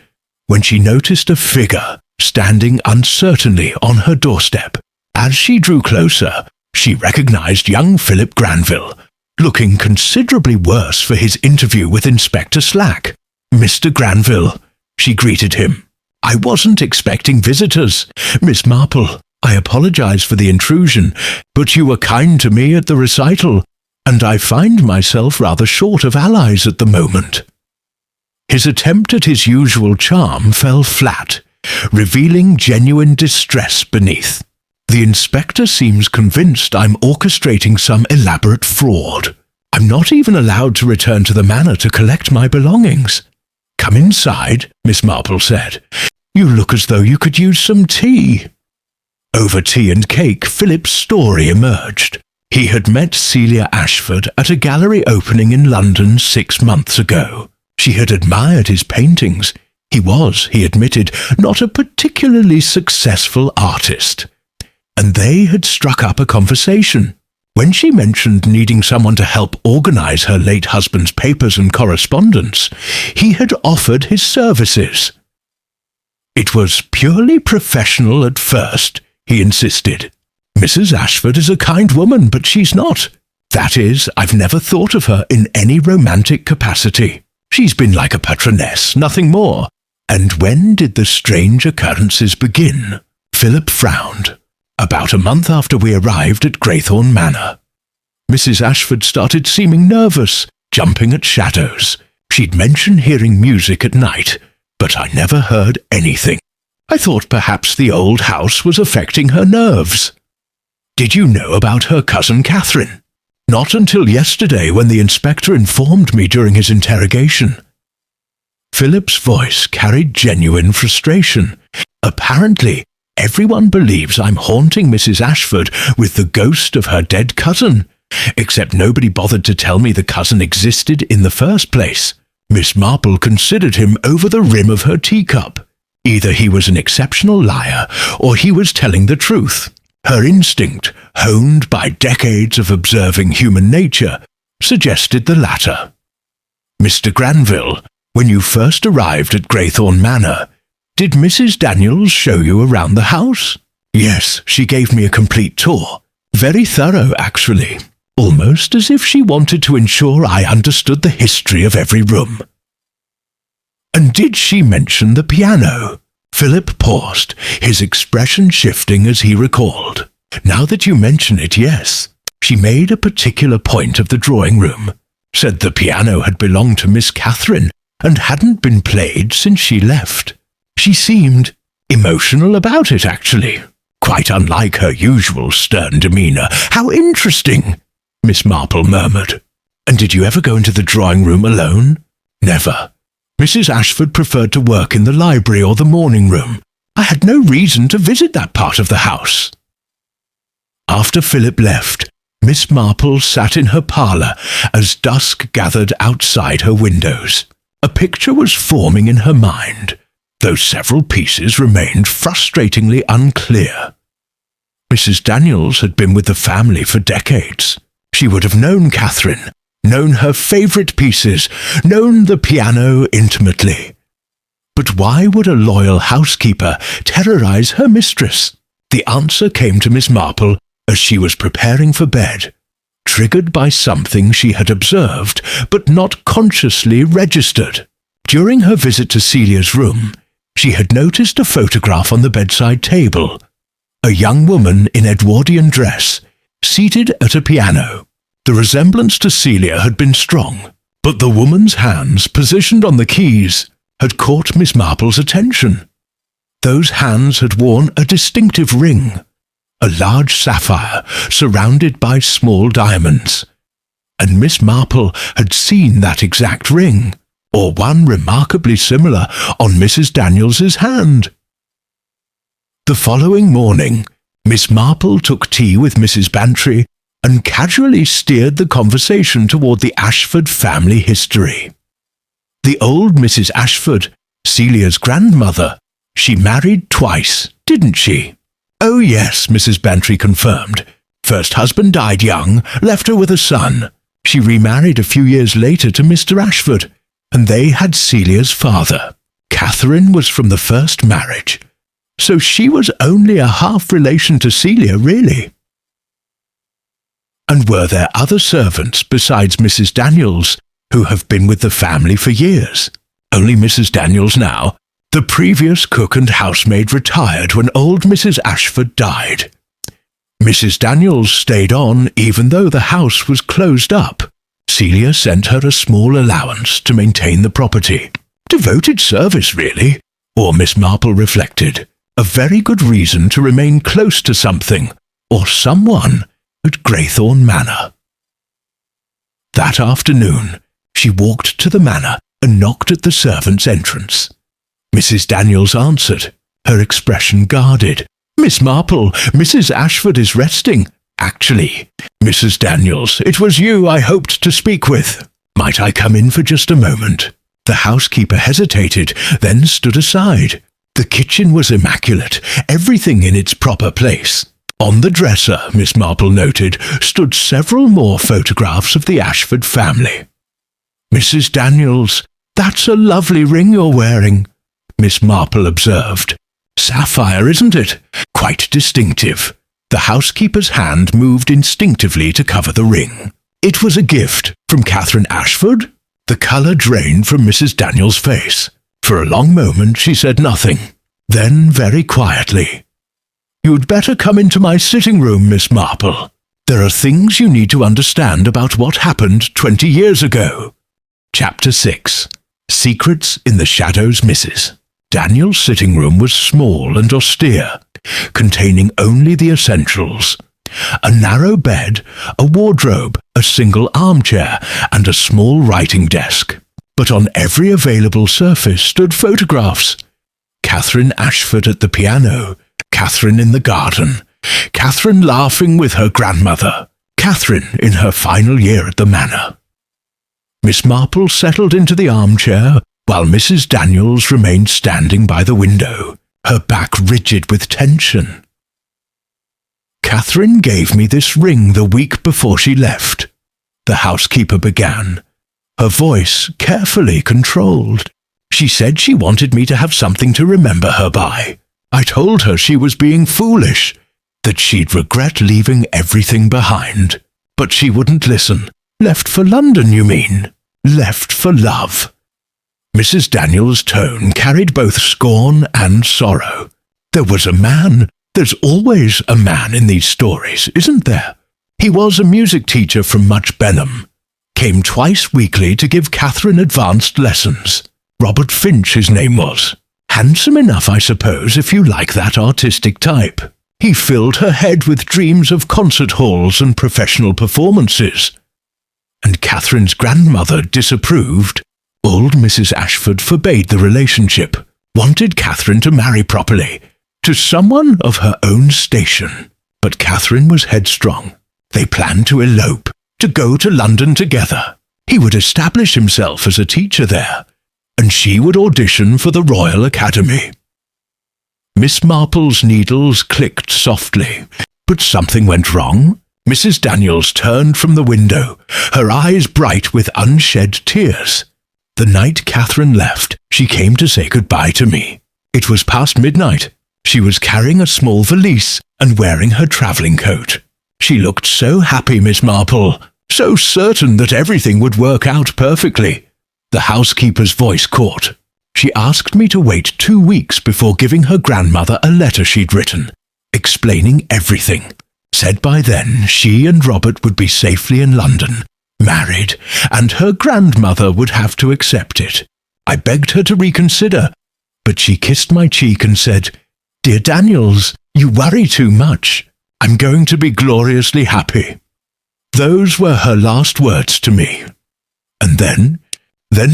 when she noticed a figure standing uncertainly on her doorstep. As she drew closer, she recognized young Philip Granville, looking considerably worse for his interview with Inspector Slack. "Mr. Granville," she greeted him. "I wasn't expecting visitors. Miss Marple, I apologize for the intrusion, but you were kind to me at the recital, and I find myself rather short of allies at the moment." His attempt at his usual charm fell flat, revealing genuine distress beneath. "The inspector seems convinced I'm orchestrating some elaborate fraud. I'm not even allowed to return to the manor to collect my belongings." "Come inside," Miss Marple said. "You look as though you could use some tea." Over tea and cake, Philip's story emerged. He had met Celia Ashford at a gallery opening in London 6 months ago. She had admired his paintings. He was, he admitted, not a particularly successful artist. And they had struck up a conversation. When she mentioned needing someone to help organize her late husband's papers and correspondence, he had offered his services. "It was purely professional at first," he insisted. "Mrs. Ashford is a kind woman, but she's not. That is, I've never thought of her in any romantic capacity. She's been like a patroness, nothing more." "And when did the strange occurrences begin?" Philip frowned. "About a month after we arrived at Graythorne Manor. Mrs. Ashford started seeming nervous, jumping at shadows. She'd mentioned hearing music at night, but I never heard anything. I thought perhaps the old house was affecting her nerves." "Did you know about her cousin Catherine?" "Not until yesterday, when the inspector informed me during his interrogation." Philip's voice carried genuine frustration. "Apparently, everyone believes I'm haunting Mrs. Ashford with the ghost of her dead cousin, except nobody bothered to tell me the cousin existed in the first place. Miss Marple considered him over the rim of her teacup. Either he was an exceptional liar, or he was telling the truth. Her instinct, honed by decades of observing human nature, suggested the latter. Mr. Granville, when you first arrived at Graythorne Manor, did Mrs. Daniels show you around the house?" "Yes, she gave me a complete tour. Very thorough, actually. Almost as if she wanted to ensure I understood the history of every room." "And did she mention the piano?" Philip paused, his expression shifting as he recalled. "Now that you mention it, yes. She made a particular point of the drawing room. Said the piano had belonged to Miss Catherine and hadn't been played since she left. She seemed emotional about it, actually. Quite unlike her usual stern demeanour. How interesting," Miss Marple murmured. "And did you ever go into the drawing room alone?" "Never. Mrs. Ashford preferred to work in the library or the morning room. I had no reason to visit that part of the house." After Philip left, Miss Marple sat in her parlour as dusk gathered outside her windows. A picture was forming in her mind, though several pieces remained frustratingly unclear. Mrs. Daniels had been with the family for decades. She would have known Catherine, known her favourite pieces, known the piano intimately. But why would a loyal housekeeper terrorise her mistress? The answer came to Miss Marple as she was preparing for bed, triggered by something she had observed but not consciously registered. During her visit to Celia's room, she had noticed a photograph on the bedside table. A young woman in Edwardian dress, seated at a piano. The resemblance to Celia had been strong, but the woman's hands, positioned on the keys, had caught Miss Marple's attention. Those hands had worn a distinctive ring, a large sapphire surrounded by small diamonds. And Miss Marple had seen that exact ring, or one remarkably similar, on Mrs. Daniels's hand. The following morning, Miss Marple took tea with Mrs. Bantry and casually steered the conversation toward the Ashford family history. The old Mrs. Ashford, Celia's grandmother, she married twice, didn't she? Oh yes, Mrs. Bantry confirmed. First husband died young, left her with a son. She remarried a few years later to Mr. Ashford, and they had Celia's father. Catherine was from the first marriage, so she was only a half-relation to Celia, really. And were there other servants besides Mrs. Daniels who have been with the family for years? Only Mrs. Daniels now. The previous cook and housemaid retired when old Mrs. Ashford died. Mrs. Daniels stayed on even though the house was closed up. Celia sent her a small allowance to maintain the property. Devoted service, really, or Miss Marple reflected. A very good reason to remain close to something, or someone, at Graythorne Manor. That afternoon, she walked to the manor and knocked at the servants' entrance. Mrs. Daniels answered, her expression guarded. "Miss Marple, Mrs. Ashford is resting. Actually, Mrs. Daniels, it was you I hoped to speak with. Might I come in for just a moment?" The housekeeper hesitated, then stood aside. The kitchen was immaculate, everything in its proper place. On the dresser, Miss Marple noted, stood several more photographs of the Ashford family. "Mrs. Daniels, that's a lovely ring you're wearing," Miss Marple observed. "Sapphire, isn't it? Quite distinctive." The housekeeper's hand moved instinctively to cover the ring. It was a gift from Catherine Ashford. The colour drained from Mrs. Daniels' face. For a long moment she said nothing. Then, very quietly, "You'd better come into my sitting room, Miss Marple. There are things you need to understand about what happened 20 years ago." Chapter 6. Secrets in the Shadows Misses. Daniel's sitting room was small and austere, containing only the essentials. A narrow bed, a wardrobe, a single armchair, and a small writing desk. But on every available surface stood photographs. Catherine Ashford at the piano, Catherine in the garden, Catherine laughing with her grandmother, Catherine in her final year at the manor. Miss Marple settled into the armchair, while Mrs. Daniels remained standing by the window, her back rigid with tension. "Catherine gave me this ring the week before she left," the housekeeper began, her voice carefully controlled. "She said she wanted me to have something to remember her by. I told her she was being foolish, that she'd regret leaving everything behind. But she wouldn't listen. Left for London, you mean? Left for love." Mrs. Daniels' tone carried both scorn and sorrow. There was a man. There's always a man in these stories, isn't there? He was a music teacher from Much Benham. Came twice weekly to give Catherine advanced lessons. Robert Finch his name was. Handsome enough, I suppose, if you like that artistic type. He filled her head with dreams of concert halls and professional performances. And Catherine's grandmother disapproved. Old Mrs. Ashford forbade the relationship, wanted Catherine to marry properly, to someone of her own station. But Catherine was headstrong. They planned to elope, to go to London together. He would establish himself as a teacher there, and she would audition for the Royal Academy. Miss Marple's needles clicked softly, but something went wrong. Mrs. Daniels turned from the window, her eyes bright with unshed tears. The night Catherine left, she came to say goodbye to me. It was past midnight. She was carrying a small valise and wearing her travelling coat. She looked so happy, Miss Marple, so certain that everything would work out perfectly. The housekeeper's voice caught. She asked me to wait 2 weeks before giving her grandmother a letter she'd written, explaining everything. Said by then she and Robert would be safely in London, married, and her grandmother would have to accept it. I begged her to reconsider, but she kissed my cheek and said, "Dear Daniels, you worry too much. I'm going to be gloriously happy. Those were her last words to me. And then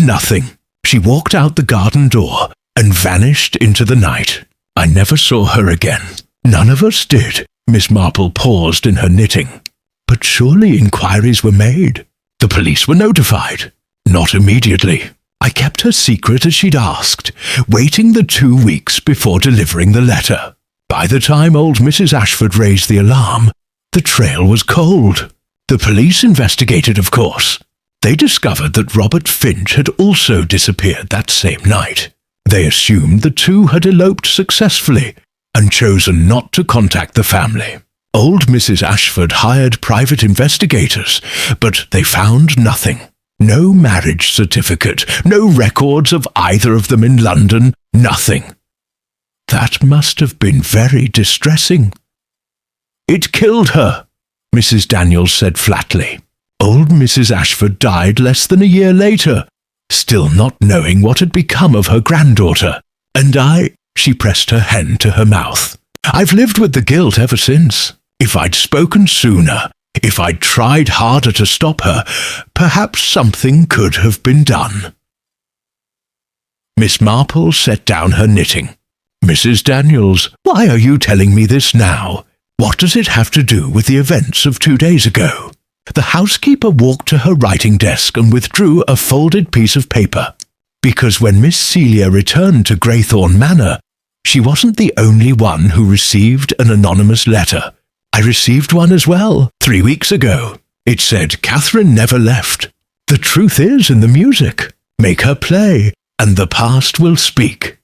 nothing. She walked out the garden door and vanished into the night. I never saw her again. None of us did. Miss Marple paused in her knitting. But surely inquiries were made. The police were notified. Not immediately. I kept her secret as she'd asked, waiting the 2 weeks before delivering the letter. By the time old Mrs. Ashford raised the alarm, the trail was cold. The police investigated, of course. They discovered that Robert Finch had also disappeared that same night. They assumed the two had eloped successfully and chosen not to contact the family. Old Mrs. Ashford hired private investigators, but they found nothing. No marriage certificate, no records of either of them in London, nothing. That must have been very distressing. It killed her, Mrs. Daniels said flatly. Old Mrs. Ashford died less than a year later, still not knowing what had become of her granddaughter. And she pressed her hand to her mouth. I've lived with the guilt ever since. If I'd spoken sooner, if I'd tried harder to stop her, perhaps something could have been done. Miss Marple set down her knitting. Mrs. Daniels, why are you telling me this now? What does it have to do with the events of 2 days ago? The housekeeper walked to her writing desk and withdrew a folded piece of paper. Because when Miss Celia returned to Graythorne Manor, she wasn't the only one who received an anonymous letter. I received one as well, 3 weeks ago. It said, Catherine never left. The truth is in the music. Make her play, and the past will speak.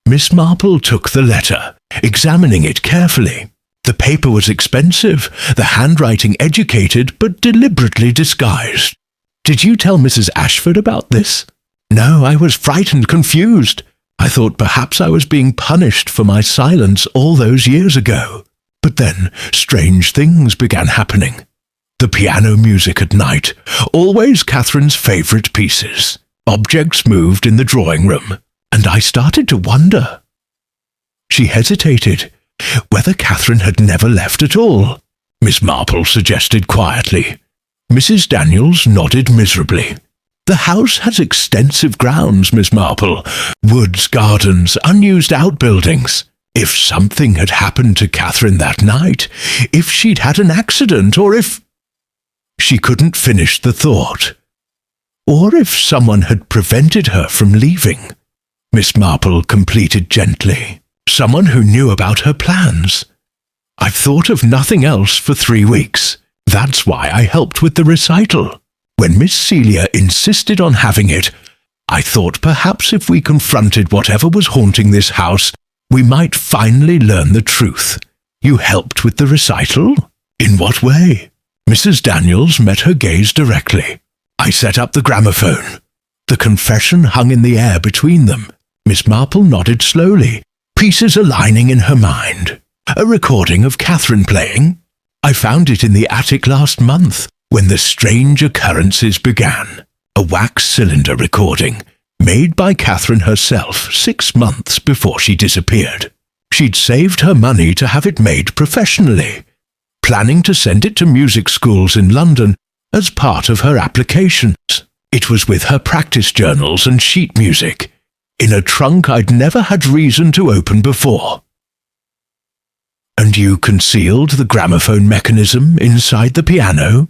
Miss Marple took the letter, examining it carefully. The paper was expensive, the handwriting educated but deliberately disguised. Did you tell Mrs. Ashford about this? No, I was frightened, confused. I thought perhaps I was being punished for my silence all those years ago. But then strange things began happening. The piano music at night, always Catherine's favourite pieces. Objects moved in the drawing room, and I started to wonder. She hesitated. Whether Catherine had never left at all, Miss Marple suggested quietly. Mrs. Daniels nodded miserably. The house has extensive grounds, Miss Marple. Woods, gardens, unused outbuildings. If something had happened to Catherine that night, if she'd had an accident, or if... She couldn't finish the thought. Or if someone had prevented her from leaving, Miss Marple completed gently. Someone who knew about her plans. I've thought of nothing else for 3 weeks. That's why I helped with the recital. When Miss Celia insisted on having it, I thought perhaps if we confronted whatever was haunting this house, we might finally learn the truth. You helped with the recital? In what way? Mrs. Daniels met her gaze directly. I set up the gramophone. The confession hung in the air between them. Miss Marple nodded slowly, pieces aligning in her mind. A recording of Catherine playing. I found it in the attic last month, when the strange occurrences began. A wax cylinder recording, made by Catherine herself 6 months before she disappeared. She'd saved her money to have it made professionally, planning to send it to music schools in London as part of her applications. It was with her practice journals and sheet music, in a trunk I'd never had reason to open before. And you concealed the gramophone mechanism inside the piano?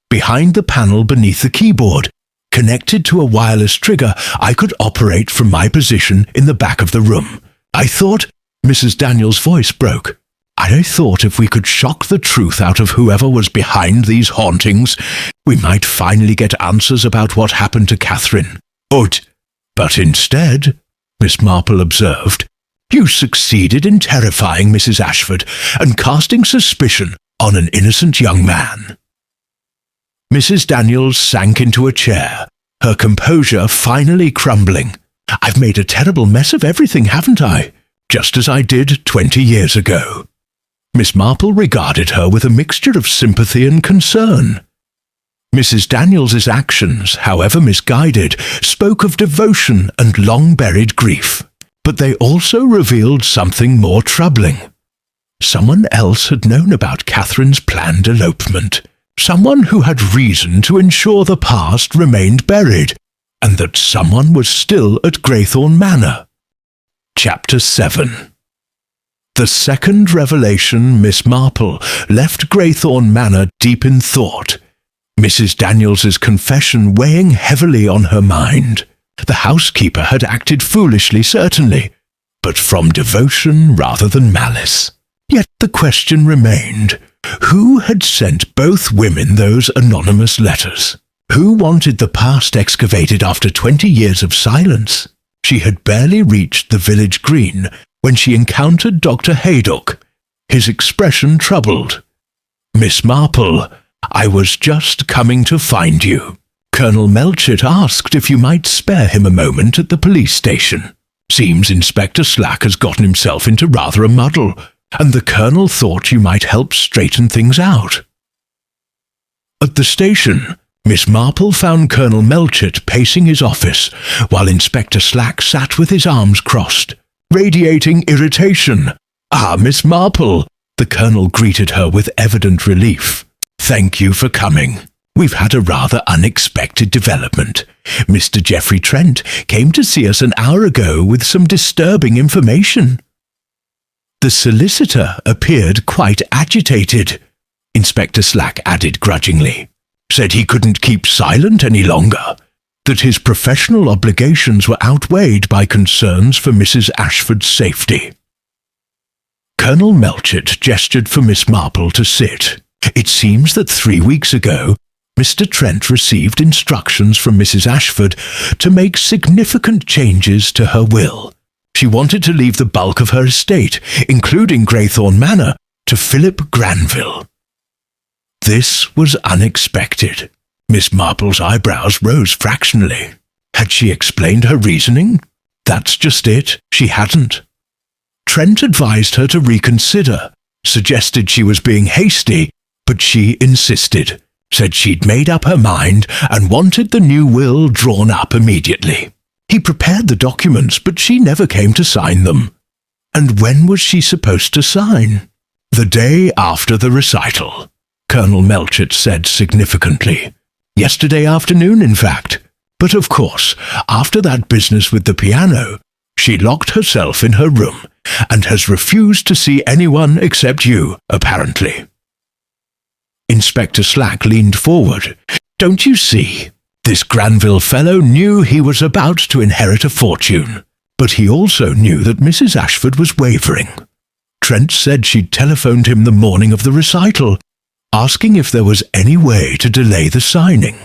Behind the panel beneath the keyboard, connected to a wireless trigger I could operate from my position in the back of the room. I thought, Mrs. Daniels' voice broke. I thought if we could shock the truth out of whoever was behind these hauntings, we might finally get answers about what happened to Catherine. But instead, Miss Marple observed, you succeeded in terrifying Mrs. Ashford and casting suspicion on an innocent young man. Mrs. Daniels sank into a chair, her composure finally crumbling. I've made a terrible mess of everything, haven't I? Just as I did 20 years ago. Miss Marple regarded her with a mixture of sympathy and concern. Mrs. Daniels's actions, however misguided, spoke of devotion and long-buried grief, but they also revealed something more troubling. Someone else had known about Catherine's planned elopement. Someone who had reason to ensure the past remained buried, and that someone was still at Graythorne Manor. Chapter 7. The second revelation, Miss Marple, left Graythorne Manor deep in thought, Mrs. Daniels's confession weighing heavily on her mind. The housekeeper had acted foolishly, certainly, but from devotion rather than malice. Yet the question remained, who had sent both women those anonymous letters? Who wanted the past excavated after 20 years of silence? She had barely reached the village green when she encountered Dr. Haydock, his expression troubled. "Miss Marple, I was just coming to find you. Colonel Melchett asked if you might spare him a moment at the police station. Seems Inspector Slack has gotten himself into rather a muddle, and the Colonel thought you might help straighten things out." At the station, Miss Marple found Colonel Melchett pacing his office, while Inspector Slack sat with his arms crossed, radiating irritation. "Ah, Miss Marple," the Colonel greeted her with evident relief. "Thank you for coming. We've had a rather unexpected development. Mr. Geoffrey Trent came to see us an hour ago with some disturbing information." The solicitor appeared quite agitated, Inspector Slack added grudgingly. "Said he couldn't keep silent any longer, that his professional obligations were outweighed by concerns for Mrs. Ashford's safety." Colonel Melchett gestured for Miss Marple to sit. It seems that 3 weeks ago, Mr. Trent received instructions from Mrs. Ashford to make significant changes to her will. She wanted to leave the bulk of her estate, including Graythorne Manor, to Philip Granville. This was unexpected. Miss Marple's eyebrows rose fractionally. Had she explained her reasoning? That's just it, she hadn't. Trent advised her to reconsider, suggested she was being hasty, but she insisted, said she'd made up her mind and wanted the new will drawn up immediately. He prepared the documents, but she never came to sign them. And when was she supposed to sign? "The day after the recital," Colonel Melchett said significantly. "Yesterday afternoon, in fact. But of course, after that business with the piano, she locked herself in her room and has refused to see anyone except you, apparently." Inspector Slack leaned forward. "Don't you see? This Granville fellow knew he was about to inherit a fortune, but he also knew that Mrs. Ashford was wavering. Trent said she'd telephoned him the morning of the recital, asking if there was any way to delay the signing.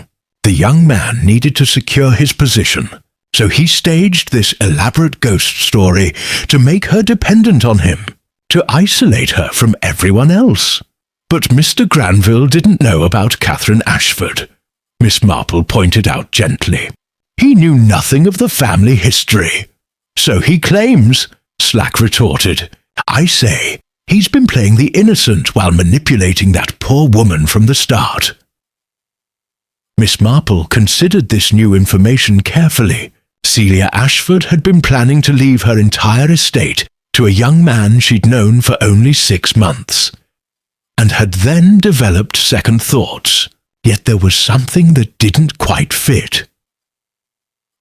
The young man needed to secure his position, so he staged this elaborate ghost story to make her dependent on him, to isolate her from everyone else. But Mr. Granville didn't know about Catherine Ashford," Miss Marple pointed out gently. "He knew nothing of the family history." "So he claims," Slack retorted. "I say, he's been playing the innocent while manipulating that poor woman from the start." Miss Marple considered this new information carefully. Celia Ashford had been planning to leave her entire estate to a young man she'd known for only 6 months, and had then developed second thoughts. Yet there was something that didn't quite fit.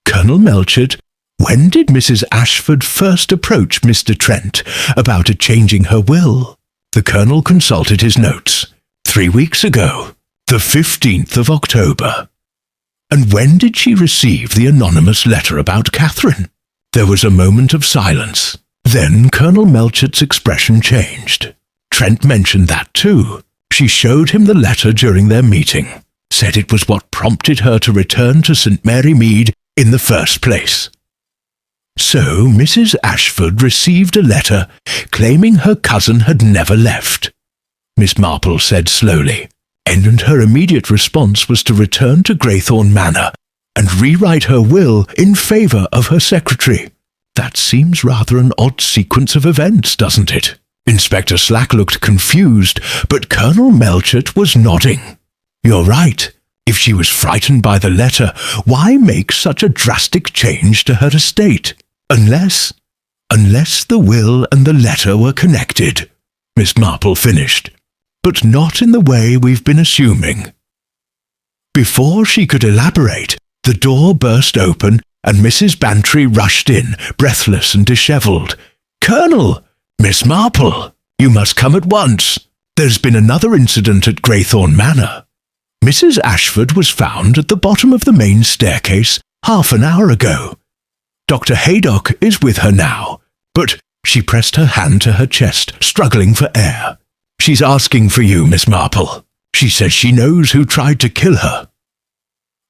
"Colonel Melchett, when did Mrs. Ashford first approach Mr. Trent about changing her will?" The Colonel consulted his notes. 3 weeks ago, the 15th of October. "And when did she receive the anonymous letter about Catherine?" There was a moment of silence. Then Colonel Melchett's expression changed. Trent mentioned that too. She showed him the letter during their meeting, said it was what prompted her to return to St. Mary Mead in the first place. So Mrs. Ashford received a letter claiming her cousin had never left, Miss Marple said slowly, and her immediate response was to return to Graythorne Manor and rewrite her will in favour of her secretary. That seems rather an odd sequence of events, doesn't it? Inspector Slack looked confused, but Colonel Melchett was nodding. "You're right. If she was frightened by the letter, why make such a drastic change to her estate? Unless the will and the letter were connected." Miss Marple finished, but not in the way we've been assuming. Before she could elaborate, the door burst open and Mrs. Bantry rushed in, breathless and dishevelled. "Colonel! Miss Marple! You must come at once. There's been another incident at Graythorne Manor. Mrs. Ashford was found at the bottom of the main staircase half an hour ago. Dr. Haydock is with her now, but—" She pressed her hand to her chest, struggling for air. "She's asking for you, Miss Marple. She says she knows who tried to kill her."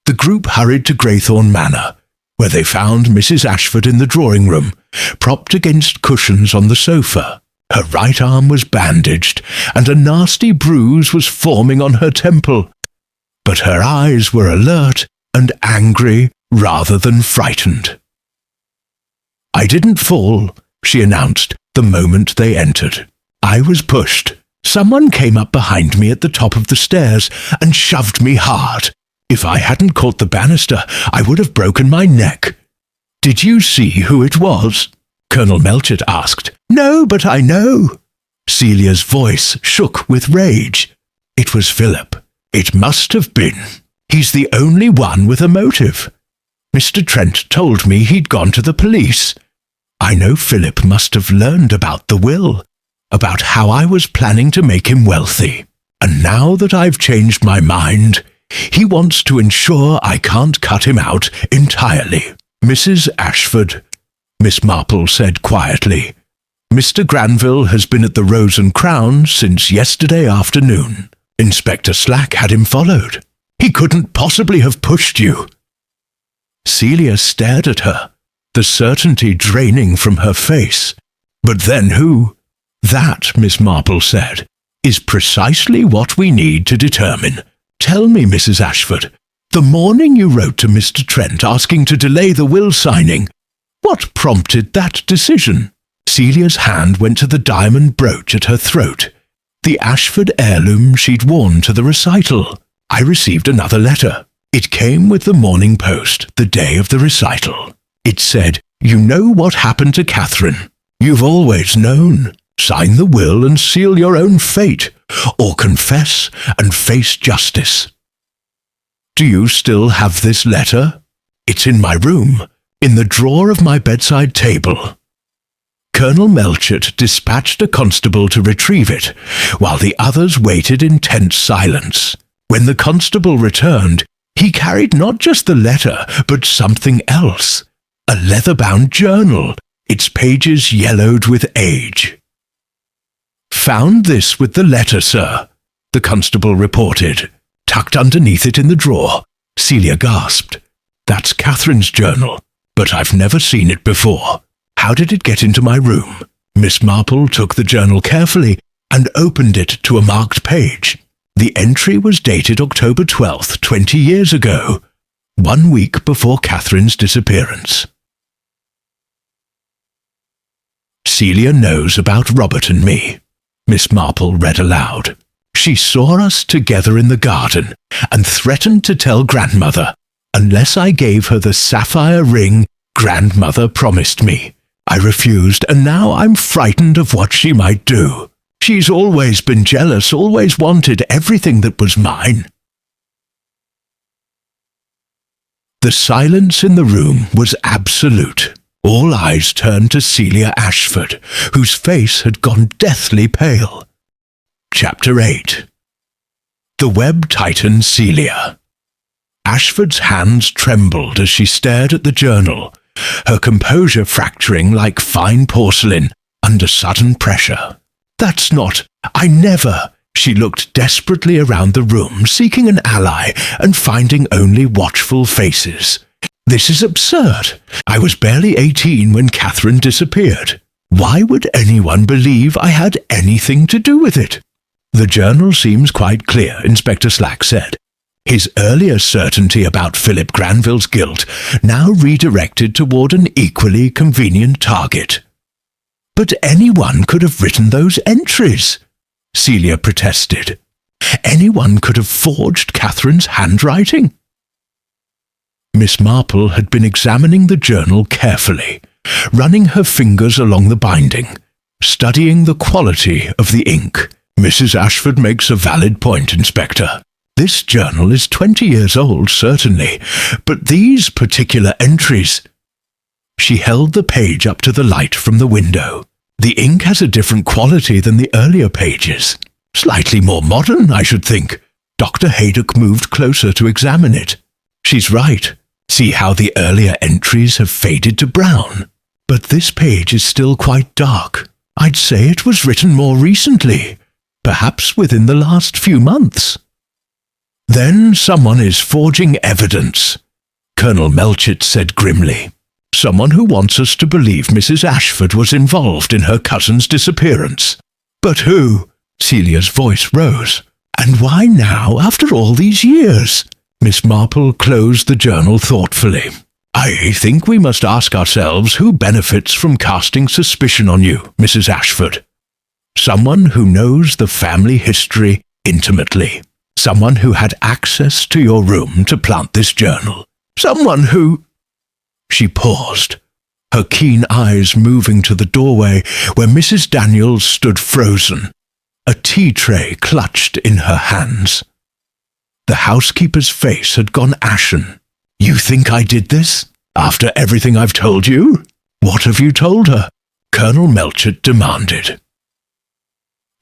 The group hurried to Graythorne Manor, where they found Mrs. Ashford in the drawing-room, propped against cushions on the sofa. Her right arm was bandaged, and a nasty bruise was forming on her temple. But her eyes were alert and angry rather than frightened. "I didn't fall," she announced the moment they entered. "I was pushed. Someone came up behind me at the top of the stairs and shoved me hard. If I hadn't caught the banister, I would have broken my neck." "Did you see who it was?" Colonel Melchett asked. "No, but I know." Celia's voice shook with rage. "It was Philip. It must have been. He's the only one with a motive. Mr. Trent told me he'd gone to the police. I know Philip must have learned about the will, about how I was planning to make him wealthy. And now that I've changed my mind, he wants to ensure I can't cut him out entirely." "Mrs. Ashford," Miss Marple said quietly, "Mr. Granville has been at the Rose and Crown since yesterday afternoon. Inspector Slack had him followed. He couldn't possibly have pushed you." Celia stared at her, the certainty draining from her face. "But then who?" "That," Miss Marple said, "is precisely what we need to determine. Tell me, Mrs. Ashford, the morning you wrote to Mr. Trent asking to delay the will signing, what prompted that decision?" Celia's hand went to the diamond brooch at her throat, the Ashford heirloom she'd worn to the recital. "I received another letter. It came with the morning post, the day of the recital. It said, 'You know what happened to Catherine. You've always known. Sign the will and seal your own fate, or confess and face justice.' Do you still have this letter? It's in my room, in the drawer of my bedside table." Colonel Melchett dispatched a constable to retrieve it, while the others waited in tense silence. When the constable returned, he carried not just the letter, but something else, a leather-bound journal, its pages yellowed with age. "Found this with the letter, sir," the constable reported. "Tucked underneath it in the drawer." Celia gasped. "That's Catherine's journal, but I've never seen it before. How did it get into my room?" Miss Marple took the journal carefully and opened it to a marked page. The entry was dated October 12th, 20 years ago, 1 week before Catherine's disappearance. "Celia knows about Robert and me," Miss Marple read aloud. "She saw us together in the garden and threatened to tell Grandmother, unless I gave her the sapphire ring Grandmother promised me. I refused, and now I'm frightened of what she might do. She's always been jealous, always wanted everything that was mine." The silence in the room was absolute. All eyes turned to Celia Ashford, whose face had gone deathly pale. Chapter 8. The Web Titan Celia. Ashford's hands trembled as she stared at the journal, her composure fracturing like fine porcelain under sudden pressure. "That's not— I never—" She looked desperately around the room, seeking an ally and finding only watchful faces. "This is absurd. I was barely 18 when Catherine disappeared. Why would anyone believe I had anything to do with it?" "The journal seems quite clear," Inspector Slack said. His earlier certainty about Philip Granville's guilt now redirected toward an equally convenient target. "But anyone could have written those entries," Celia protested. "Anyone could have forged Catherine's handwriting." Miss Marple had been examining the journal carefully, running her fingers along the binding. studying the quality of the ink. Mrs. Ashford makes a valid point, Inspector. This journal is 20 years old, certainly, but these particular entries... She held the page up to the light from the window. The ink has a different quality than the earlier pages. Slightly more modern, I should think. Dr. Haydock moved closer to examine it. She's right. See how the earlier entries have faded to brown. But this page is still quite dark. I'd say it was written more recently, perhaps within the last few months. Then someone is forging evidence, Colonel Melchett said grimly. Someone who wants us to believe Mrs. Ashford was involved in her cousin's disappearance. But who? Celia's voice rose. And why now, after all these years? Miss Marple closed the journal thoughtfully. I think we must ask ourselves who benefits from casting suspicion on you, Mrs. Ashford. Someone who knows the family history intimately. Someone who had access to your room to plant this journal. Someone who... She paused, her keen eyes moving to the doorway where Mrs. Daniels stood frozen, a tea tray clutched in her hands. The housekeeper's face had gone ashen. You think I did this? After everything I've told you? What have you told her? Colonel Melchett demanded.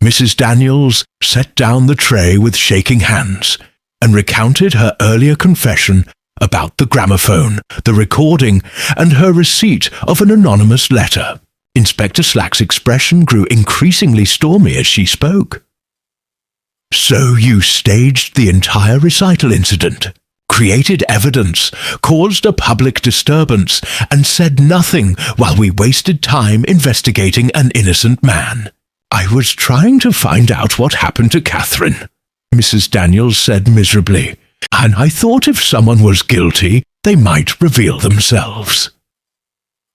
Mrs. Daniels set down the tray with shaking hands and recounted her earlier confession about the gramophone, the recording, and her receipt of an anonymous letter. Inspector Slack's expression grew increasingly stormy as she spoke. So you staged the entire recital incident, created evidence, caused a public disturbance, and said nothing while we wasted time investigating an innocent man. I was trying to find out what happened to Catherine, Mrs. Daniels said miserably, and I thought if someone was guilty, they might reveal themselves.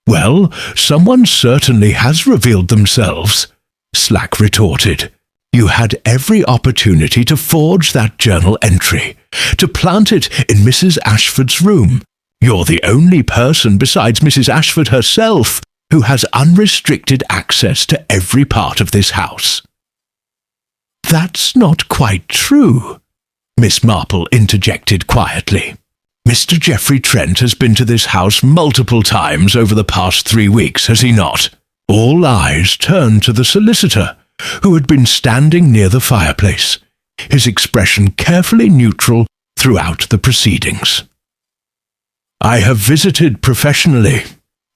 Well, someone certainly has revealed themselves, Slack retorted. You had every opportunity to forge that journal entry, to plant it in Mrs. Ashford's room. You're the only person besides Mrs. Ashford herself who has unrestricted access to every part of this house. That's not quite true, Miss Marple interjected quietly. Mr. Geoffrey Trent has been to this house multiple times over the past 3 weeks, has he not? All eyes turned to the solicitor, who had been standing near the fireplace, his expression carefully neutral throughout the proceedings. I have visited professionally,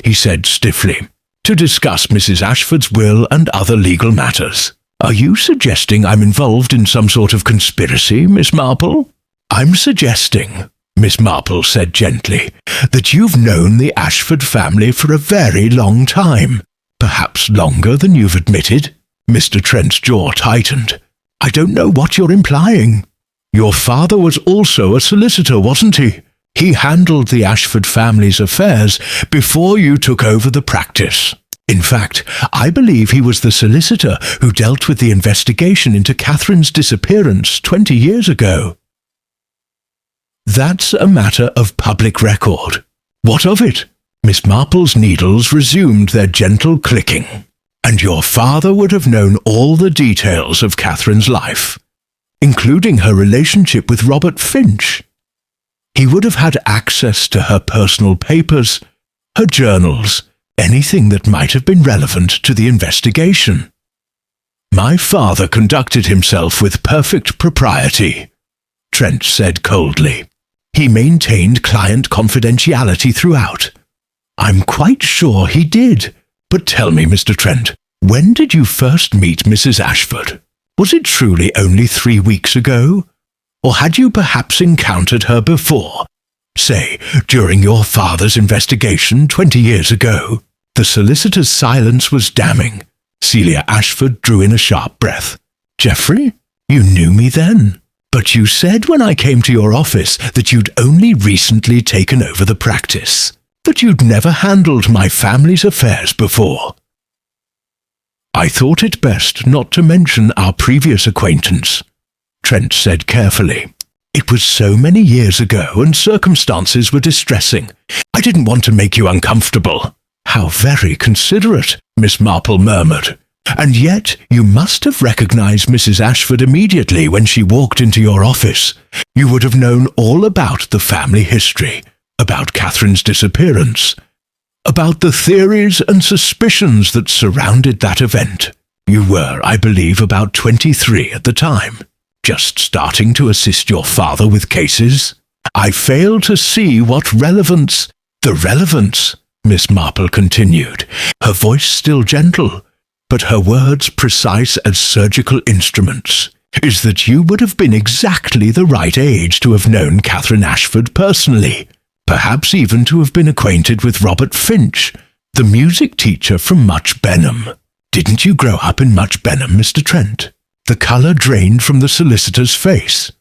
he said stiffly, to discuss Mrs. Ashford's will and other legal matters. Are you suggesting I'm involved in some sort of conspiracy, Miss Marple? I'm suggesting, Miss Marple said gently, that you've known the Ashford family for a very long time, perhaps longer than you've admitted. Mr. Trent's jaw tightened. I don't know what you're implying. Your father was also a solicitor, wasn't he? He handled the Ashford family's affairs before you took over the practice. In fact, I believe he was the solicitor who dealt with the investigation into Catherine's disappearance 20 years ago. That's a matter of public record. What of it? Miss Marple's needles resumed their gentle clicking. And your father would have known all the details of Catherine's life, including her relationship with Robert Finch. He would have had access to her personal papers, her journals, anything that might have been relevant to the investigation. My father conducted himself with perfect propriety, Trent said coldly. He maintained client confidentiality throughout. I'm quite sure he did. But tell me, Mr. Trent, when did you first meet Mrs. Ashford? Was it truly only 3 weeks ago? Or had you perhaps encountered her before? Say, during your father's investigation 20 years ago? The solicitor's silence was damning. Celia Ashford drew in a sharp breath. Geoffrey, you knew me then. But you said when I came to your office that you'd only recently taken over the practice. That you'd never handled my family's affairs before. I thought it best not to mention our previous acquaintance, Trent said carefully. It was so many years ago and circumstances were distressing. I didn't want to make you uncomfortable. How very considerate, Miss Marple murmured. And yet you must have recognized Mrs. Ashford immediately when she walked into your office. You would have known all about the family history, about Catherine's disappearance, about the theories and suspicions that surrounded that event. You were, I believe, about 23 at the time, just starting to assist your father with cases. I fail to see what relevance... The relevance, Miss Marple continued, her voice still gentle, but her words precise as surgical instruments, is that you would have been exactly the right age to have known Catherine Ashford personally, perhaps even to have been acquainted with Robert Finch, the music teacher from Much Benham. Didn't you grow up in Much Benham, Mr. Trent? The colour drained from the solicitor's face.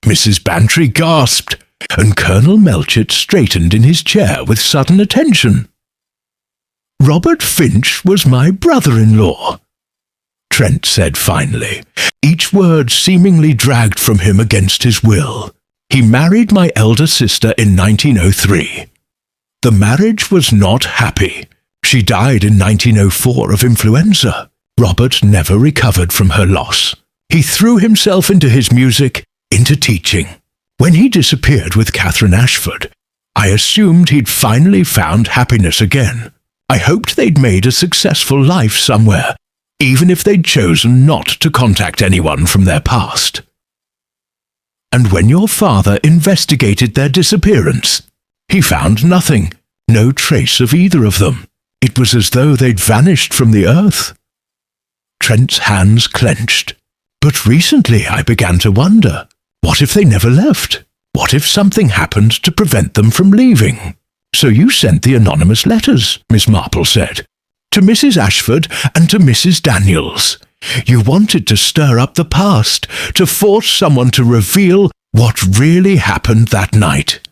Mrs. Bantry gasped, and Colonel Melchett straightened in his chair with sudden attention. Robert Finch was my brother-in-law, Trent said finally, each word seemingly dragged from him against his will. He married my elder sister in 1903. The marriage was not happy. She died in 1904 of influenza. Robert never recovered from her loss. He threw himself into his music, into teaching. When he disappeared with Catherine Ashford, I assumed he'd finally found happiness again. I hoped they'd made a successful life somewhere, even if they'd chosen not to contact anyone from their past. And when your father investigated their disappearance, he found nothing, no trace of either of them. It was as though they'd vanished from the earth. Trent's hands clenched. But recently I began to wonder, what if they never left? What if something happened to prevent them from leaving? So you sent the anonymous letters, Miss Marple said, to Mrs. Ashford and to Mrs. Daniels. You wanted to stir up the past, to force someone to reveal what really happened that night.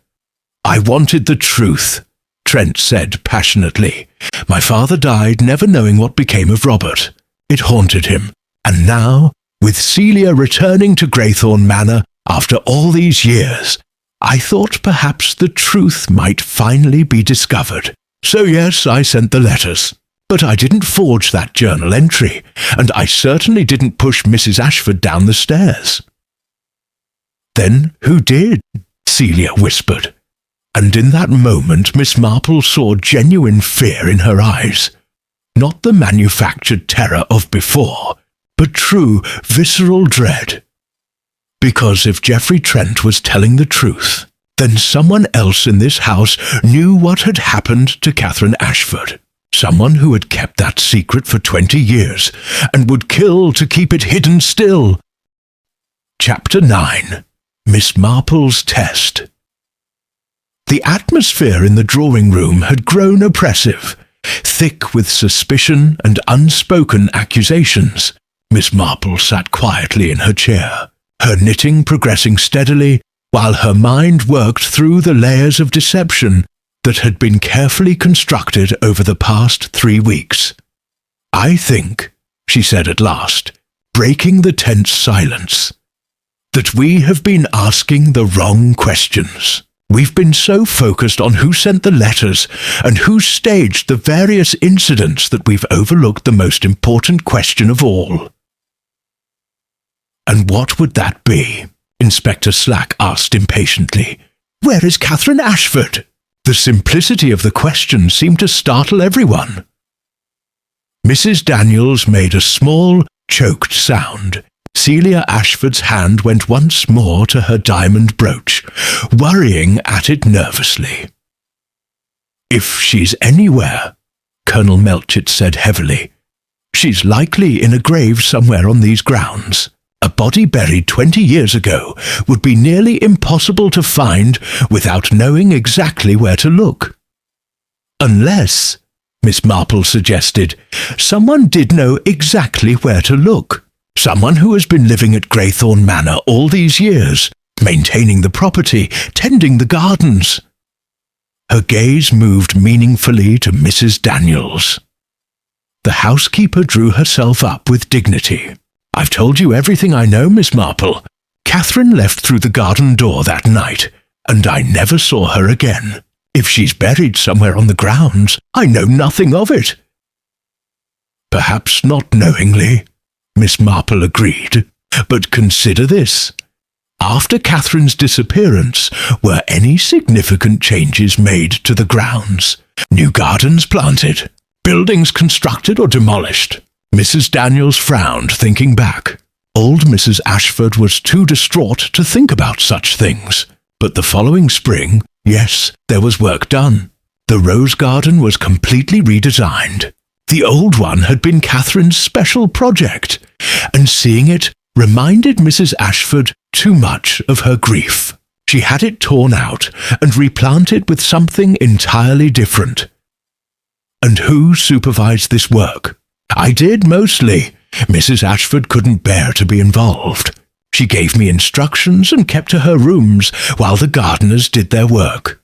I wanted the truth, Trent said passionately. My father died never knowing what became of Robert. It haunted him, and now, with Celia returning to Greythorn Manor after all these years, I thought perhaps the truth might finally be discovered. So yes, I sent the letters. But I didn't forge that journal entry, and I certainly didn't push Mrs. Ashford down the stairs. Then who did? Celia whispered. And in that moment Miss Marple saw genuine fear in her eyes. Not the manufactured terror of before, but true, visceral dread. Because if Geoffrey Trent was telling the truth, then someone else in this house knew what had happened to Catherine Ashford. Someone who had kept that secret for 20 years, and would kill to keep it hidden still. Chapter 9. Miss Marple's Test. The atmosphere in the drawing-room had grown oppressive, thick with suspicion and unspoken accusations. Miss Marple sat quietly in her chair, her knitting progressing steadily, while her mind worked through the layers of deception that had been carefully constructed over the past 3 weeks. I think, she said at last, breaking the tense silence, that we have been asking the wrong questions. We've been so focused on who sent the letters and who staged the various incidents that we've overlooked the most important question of all. And what would that be? Inspector Slack asked impatiently. Where is Catherine Ashford? The simplicity of the question seemed to startle everyone. Mrs. Daniels made a small, choked sound. Celia Ashford's hand went once more to her diamond brooch, worrying at it nervously. If she's anywhere, Colonel Melchett said heavily, she's likely in a grave somewhere on these grounds. A body buried 20 years ago would be nearly impossible to find without knowing exactly where to look. Unless, Miss Marple suggested, someone did know exactly where to look. Someone who has been living at Greythorn Manor all these years, maintaining the property, tending the gardens. Her gaze moved meaningfully to Mrs. Daniels. The housekeeper drew herself up with dignity. I've told you everything I know, Miss Marple. Catherine left through the garden door that night, and I never saw her again. If she's buried somewhere on the grounds, I know nothing of it. Perhaps not knowingly, Miss Marple agreed. But consider this. After Catherine's disappearance, were any significant changes made to the grounds? New gardens planted? Buildings constructed or demolished? Mrs. Daniels frowned, thinking back. Old Mrs. Ashford was too distraught to think about such things. But the following spring, yes, there was work done. The rose garden was completely redesigned. The old one had been Catherine's special project, and seeing it reminded Mrs. Ashford too much of her grief. She had it torn out and replanted with something entirely different. And who supervised this work? I did mostly. Mrs. Ashford couldn't bear to be involved. She gave me instructions and kept to her rooms while the gardeners did their work.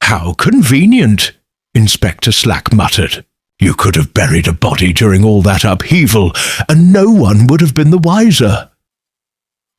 How convenient, Inspector Slack muttered. You could have buried a body during all that upheaval, and no one would have been the wiser.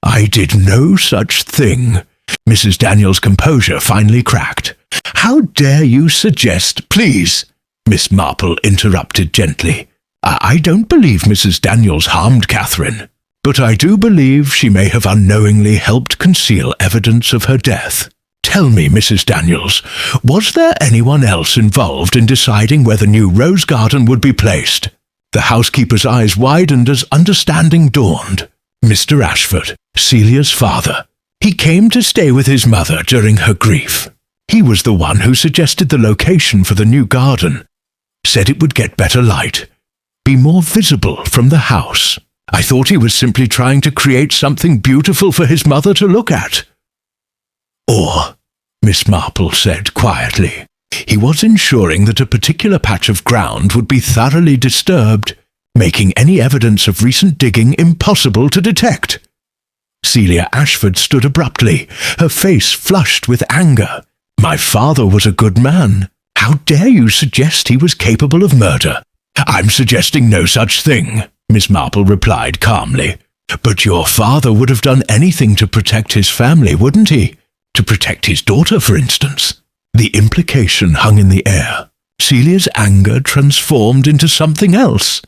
I did no such thing. Mrs. Daniels' composure finally cracked. How dare you suggest, please? Miss Marple interrupted gently. I don't believe Mrs. Daniels harmed Catherine, but I do believe she may have unknowingly helped conceal evidence of her death. Tell me, Mrs. Daniels, was there anyone else involved in deciding where the new rose garden would be placed? The housekeeper's eyes widened as understanding dawned. Mr. Ashford, Celia's father. He came to stay with his mother during her grief. He was the one who suggested the location for the new garden. Said it would get better light, be more visible from the house. I thought he was simply trying to create something beautiful for his mother to look at. Or, Miss Marple said quietly, he was ensuring that a particular patch of ground would be thoroughly disturbed, making any evidence of recent digging impossible to detect. Celia Ashford stood abruptly, her face flushed with anger. My father was a good man. How dare you suggest he was capable of murder? I'm suggesting no such thing, Miss Marple replied calmly. But your father would have done anything to protect his family, wouldn't he? To protect his daughter, for instance. The implication hung in the air. Celia's anger transformed into something else.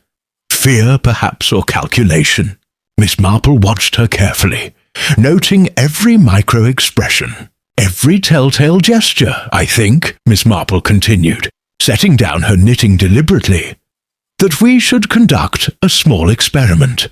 Fear, perhaps, or calculation. Miss Marple watched her carefully, noting every micro-expression. Every telltale gesture, I think, Miss Marple continued, setting down her knitting deliberately. That we should conduct a small experiment.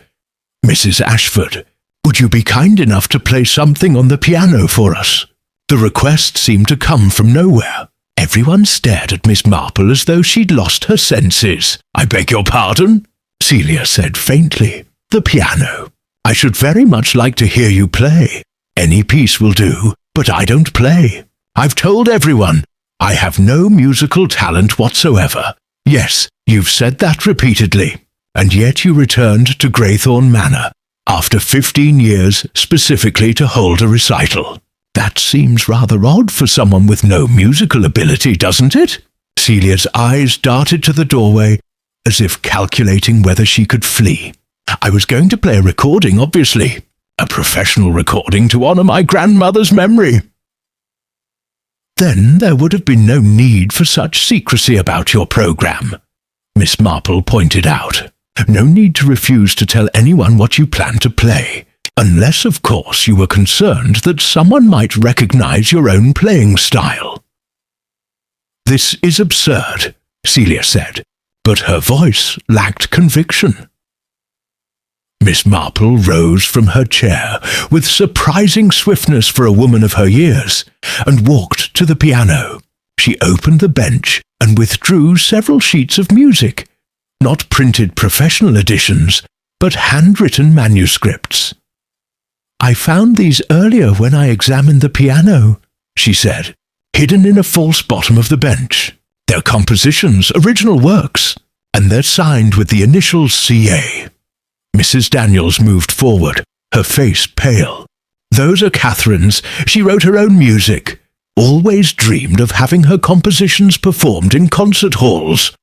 Mrs. Ashford, would you be kind enough to play something on the piano for us? The request seemed to come from nowhere. Everyone stared at Miss Marple as though she'd lost her senses. I beg your pardon? Celia said faintly. The piano. I should very much like to hear you play. Any piece will do, but I don't play. I've told everyone, I have no musical talent whatsoever. Yes, you've said that repeatedly, and yet you returned to Greythorn Manor after 15 years specifically to hold a recital. That seems rather odd for someone with no musical ability, doesn't it? Celia's eyes darted to the doorway, as if calculating whether she could flee. I was going to play a recording, obviously. A professional recording to honor my grandmother's memory. Then there would have been no need for such secrecy about your program, Miss Marple pointed out. No need to refuse to tell anyone what you plan to play, unless, of course, you were concerned that someone might recognize your own playing style. This is absurd, Celia said, but her voice lacked conviction. Miss Marple rose from her chair with surprising swiftness for a woman of her years and walked to the piano. She opened the bench and withdrew several sheets of music, not printed professional editions, but handwritten manuscripts. I found these earlier when I examined the piano, she said, hidden in a false bottom of the bench. They're compositions, original works, and they're signed with the initials CA. Mrs. Daniels moved forward, her face pale. Those are Catherine's. She wrote her own music. Always dreamed of having her compositions performed in concert halls.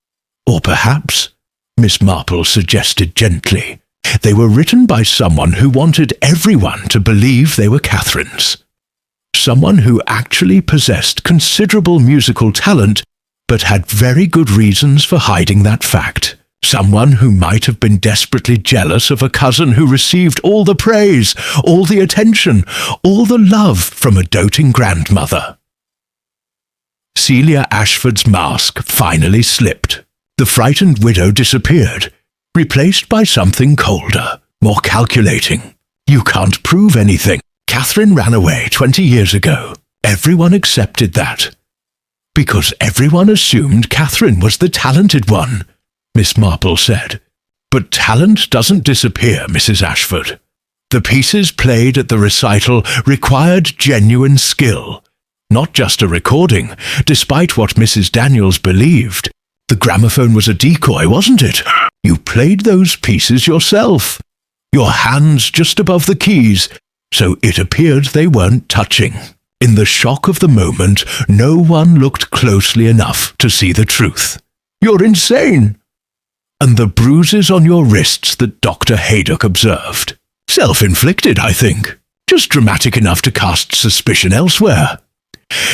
Or perhaps, Miss Marple suggested gently, they were written by someone who wanted everyone to believe they were Catherine's. Someone who actually possessed considerable musical talent, but had very good reasons for hiding that fact. Someone who might have been desperately jealous of a cousin who received all the praise, all the attention, all the love from a doting grandmother. Celia Ashford's mask finally slipped. The frightened widow disappeared, replaced by something colder, more calculating. You can't prove anything. Catherine ran away 20 years ago. Everyone accepted that. Because everyone assumed Catherine was the talented one, Miss Marple said. But talent doesn't disappear, Mrs. Ashford. The pieces played at the recital required genuine skill, not just a recording, despite what Mrs. Daniels believed. The gramophone was a decoy, wasn't it? You played those pieces yourself, your hands just above the keys, so it appeared they weren't touching. In the shock of the moment, no one looked closely enough to see the truth. You're insane! And the bruises on your wrists that Dr. Haydock observed. Self-inflicted, I think. Just dramatic enough to cast suspicion elsewhere.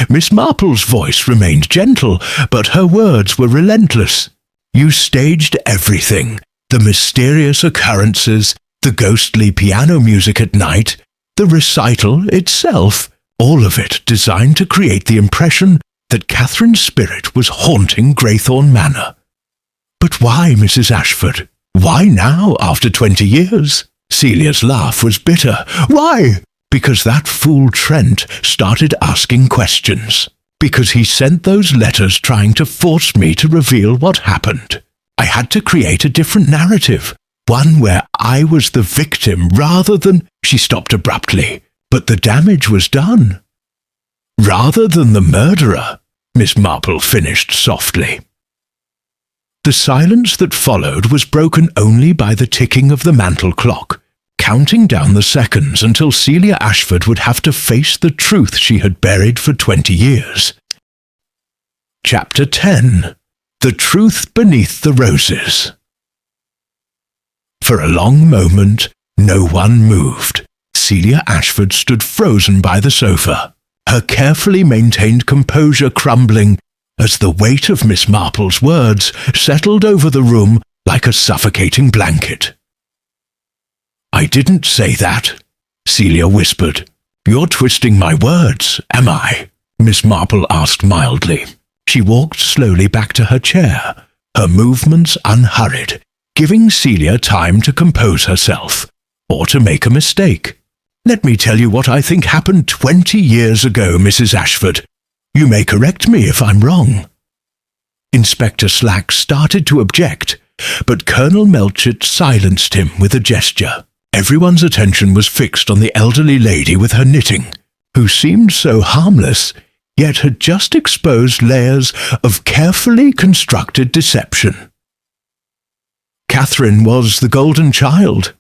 Miss Marple's voice remained gentle, but her words were relentless. You staged everything. The mysterious occurrences, the ghostly piano music at night, the recital itself, all of it designed to create the impression that Catherine's spirit was haunting Graythorne Manor. But why, Mrs. Ashford? Why now, after 20 years? Celia's laugh was bitter. Why? Because that fool Trent started asking questions. Because he sent those letters trying to force me to reveal what happened. I had to create a different narrative, one where I was the victim rather than... She stopped abruptly, but the damage was done. Rather than the murderer, Miss Marple finished softly. The silence that followed was broken only by the ticking of the mantel clock, counting down the seconds until Celia Ashford would have to face the truth she had buried for 20 years. Chapter 10. The Truth Beneath the Roses. For a long moment, no one moved. Celia Ashford stood frozen by the sofa, her carefully maintained composure crumbling as the weight of Miss Marple's words settled over the room like a suffocating blanket. I didn't say that, Celia whispered. You're twisting my words, am I? Miss Marple asked mildly. She walked slowly back to her chair, her movements unhurried, giving Celia time to compose herself, or to make a mistake. Let me tell you what I think happened 20 years ago, Mrs. Ashford. You may correct me if I'm wrong. Inspector Slack started to object, but Colonel Melchett silenced him with a gesture. Everyone's attention was fixed on the elderly lady with her knitting, who seemed so harmless, yet had just exposed layers of carefully constructed deception. Catherine was the golden child,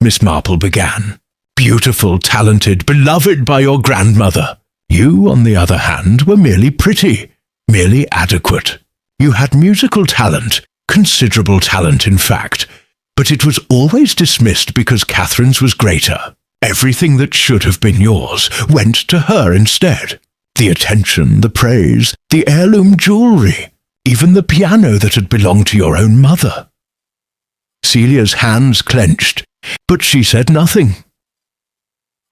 Miss Marple began. Beautiful, talented, beloved by your grandmother. You, on the other hand, were merely pretty, merely adequate. You had musical talent, considerable talent in fact, but it was always dismissed because Catherine's was greater. Everything that should have been yours went to her instead. The attention, the praise, the heirloom jewellery, even the piano that had belonged to your own mother. Celia's hands clenched, but she said nothing.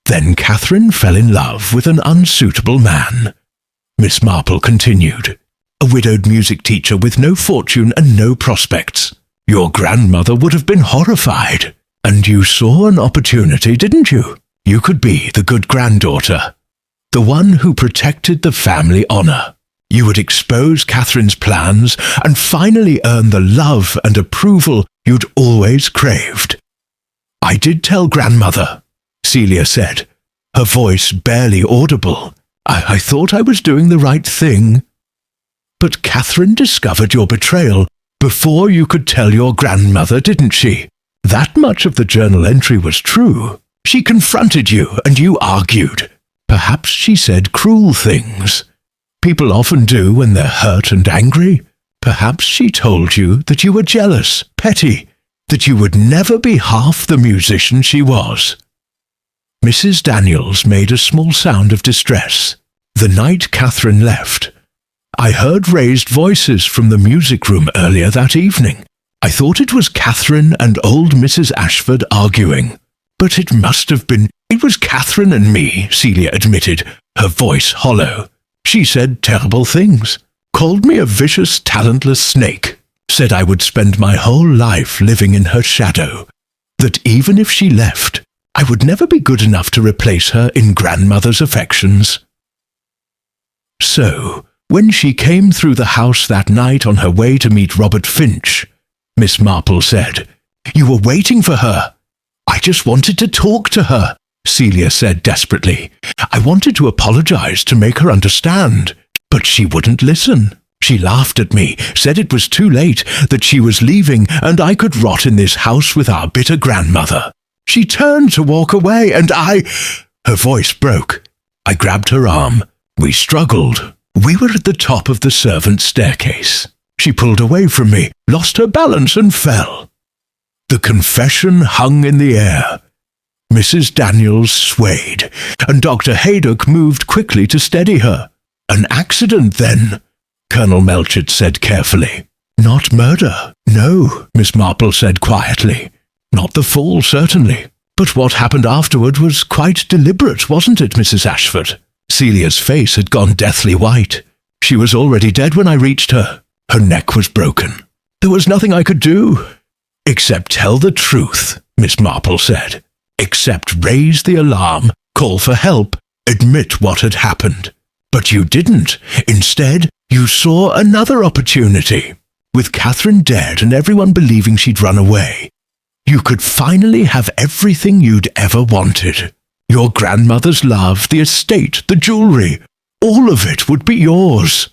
Then Catherine fell in love with an unsuitable man, Miss Marple continued, a widowed music teacher with no fortune and no prospects. Your grandmother would have been horrified, and you saw an opportunity, didn't you? You could be the good granddaughter, the one who protected the family honour. You would expose Catherine's plans and finally earn the love and approval you'd always craved. I did tell grandmother, Celia said, her voice barely audible. I thought I was doing the right thing. But Catherine discovered your betrayal before you could tell your grandmother, didn't she? That much of the journal entry was true. She confronted you and you argued. Perhaps she said cruel things. People often do when they're hurt and angry. Perhaps she told you that you were jealous, petty, that you would never be half the musician she was. Mrs. Daniels made a small sound of distress. The night Catherine left, I heard raised voices from the music room earlier that evening. I thought it was Catherine and old Mrs. Ashford arguing. But it must have been. It was Catherine and me, Celia admitted, her voice hollow. She said terrible things, called me a vicious, talentless snake, said I would spend my whole life living in her shadow, that even if she left, I would never be good enough to replace her in grandmother's affections. So, when she came through the house that night on her way to meet Robert Finch, Miss Marple said, "You were waiting for her." "I just wanted to talk to her," Celia said desperately. "I wanted to apologize to make her understand, but she wouldn't listen. She laughed at me, said it was too late, that she was leaving, and I could rot in this house with our bitter grandmother. She turned to walk away, and Her voice broke. I grabbed her arm. We struggled. We were at the top of the servants' staircase. She pulled away from me, lost her balance, and fell. The confession hung in the air. Mrs. Daniels swayed, and Dr. Haydock moved quickly to steady her. "An accident, then," Colonel Melchett said carefully. "Not murder, no," Miss Marple said quietly. "Not the fall, certainly. But what happened afterward was quite deliberate, wasn't it, Mrs. Ashford?" Celia's face had gone deathly white. She was already dead when I reached her. Her neck was broken. There was nothing I could do. "Except tell the truth," Miss Marple said. "Except raise the alarm, call for help, admit what had happened. But you didn't. Instead, you saw another opportunity. With Catherine dead and everyone believing she'd run away, you could finally have everything you'd ever wanted. Your grandmother's love, the estate, the jewelry, all of it would be yours."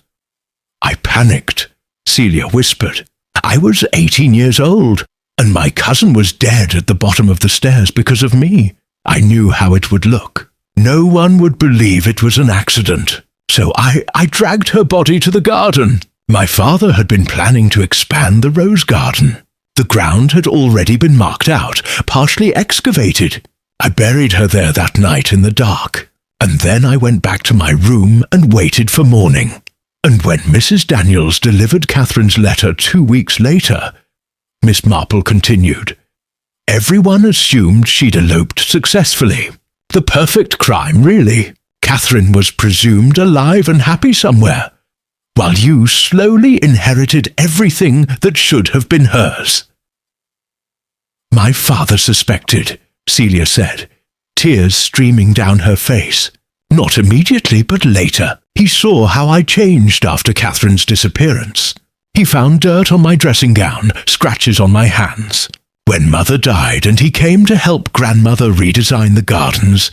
I panicked. Celia whispered. "I was 18 years old, and my cousin was dead at the bottom of the stairs because of me. I knew how it would look. No one would believe it was an accident. So I dragged her body to the garden. My father had been planning to expand the rose garden. The ground had already been marked out, partially excavated. I buried her there that night in the dark, and then I went back to my room and waited for morning. And when Mrs. Daniels delivered Catherine's letter 2 weeks later," Miss Marple continued, "everyone assumed she'd eloped successfully. The perfect crime, really. Catherine was presumed alive and happy somewhere, while you slowly inherited everything that should have been hers." "My father suspected," Celia said, tears streaming down her face. "Not immediately, but later. He saw how I changed after Catherine's disappearance. He found dirt on my dressing gown, scratches on my hands. When Mother died and he came to help Grandmother redesign the gardens,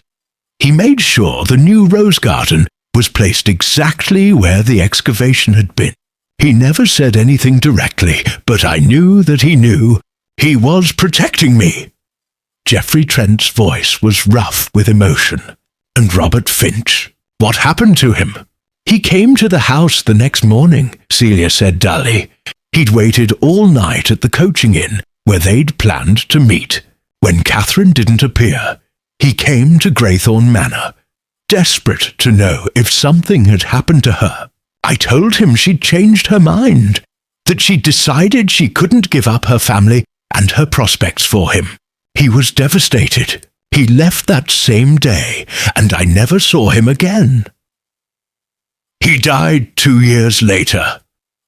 he made sure the new rose garden was placed exactly where the excavation had been. He never said anything directly, but I knew that he knew. He was protecting me." Geoffrey Trent's voice was rough with emotion. "And Robert Finch? What happened to him?" "He came to the house the next morning," Celia said dully. "He'd waited all night at the coaching inn where they'd planned to meet. When Catherine didn't appear, he came to Graythorne Manor, desperate to know if something had happened to her. I told him she'd changed her mind, that she'd decided she couldn't give up her family and her prospects for him. He was devastated. He left that same day, and I never saw him again." "He died 2 years later,"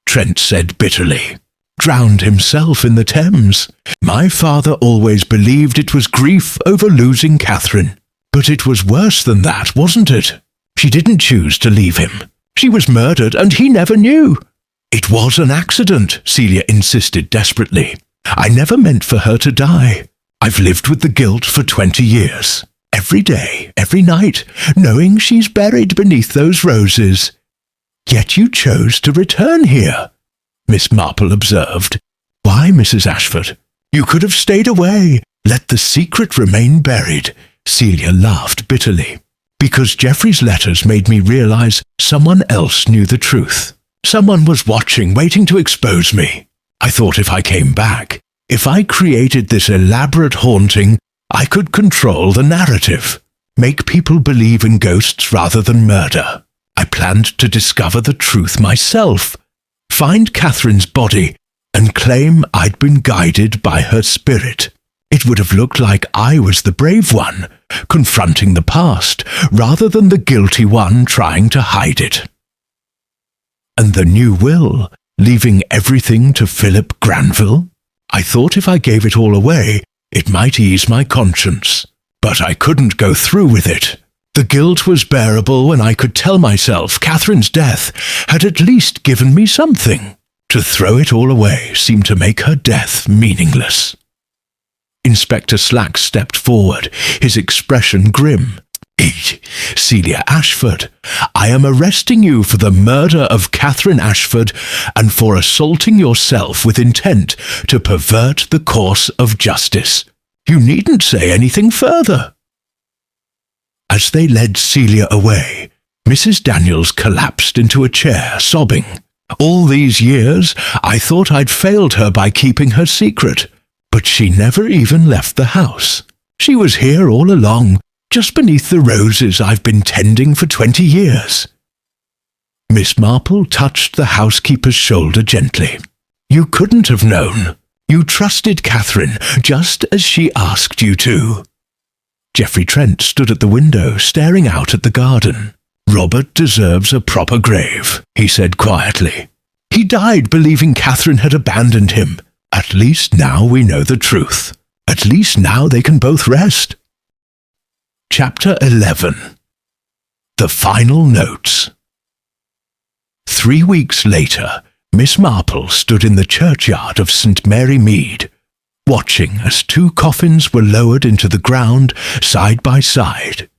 Trent said bitterly. "Drowned himself in the Thames. My father always believed it was grief over losing Catherine. But it was worse than that, wasn't it? She didn't choose to leave him. She was murdered, and he never knew." "It was an accident," Celia insisted desperately. "I never meant for her to die. I've lived with the guilt for 20 years. Every day, every night, knowing she's buried beneath those roses. Yet you chose to return here," Miss Marple observed. "Why, Mrs. Ashford? You could have stayed away. Let the secret remain buried." Celia laughed bitterly. "Because Geoffrey's letters made me realize someone else knew the truth. Someone was watching, waiting to expose me. I thought if I came back, if I created this elaborate haunting, I could control the narrative, make people believe in ghosts rather than murder. I planned to discover the truth myself, find Catherine's body, and claim I'd been guided by her spirit. It would have looked like I was the brave one, confronting the past, rather than the guilty one trying to hide it. And the new will, leaving everything to Philip Granville? I thought if I gave it all away, it might ease my conscience. But I couldn't go through with it. The guilt was bearable when I could tell myself Catherine's death had at least given me something. To throw it all away seemed to make her death meaningless. Inspector Slack stepped forward, his expression grim. Celia Ashford, I am arresting you for the murder of Catherine Ashford and for assaulting yourself with intent to pervert the course of justice. You needn't say anything further. As they led Celia away, Mrs. Daniels collapsed into a chair, sobbing. All these years, I thought I'd failed her by keeping her secret, but she never even left the house. She was here all along, just beneath the roses I've been tending for 20 years. Miss Marple touched the housekeeper's shoulder gently. You couldn't have known. You trusted Catherine, just as she asked you to. Geoffrey Trent stood at the window, staring out at the garden. Robert deserves a proper grave, he said quietly. He died believing Catherine had abandoned him. At least now we know the truth. At least now they can both rest. Chapter 11. The Final Notes. 3 weeks later, Miss Marple stood in the churchyard of St. Mary Mead, watching as 2 coffins were lowered into the ground side by side.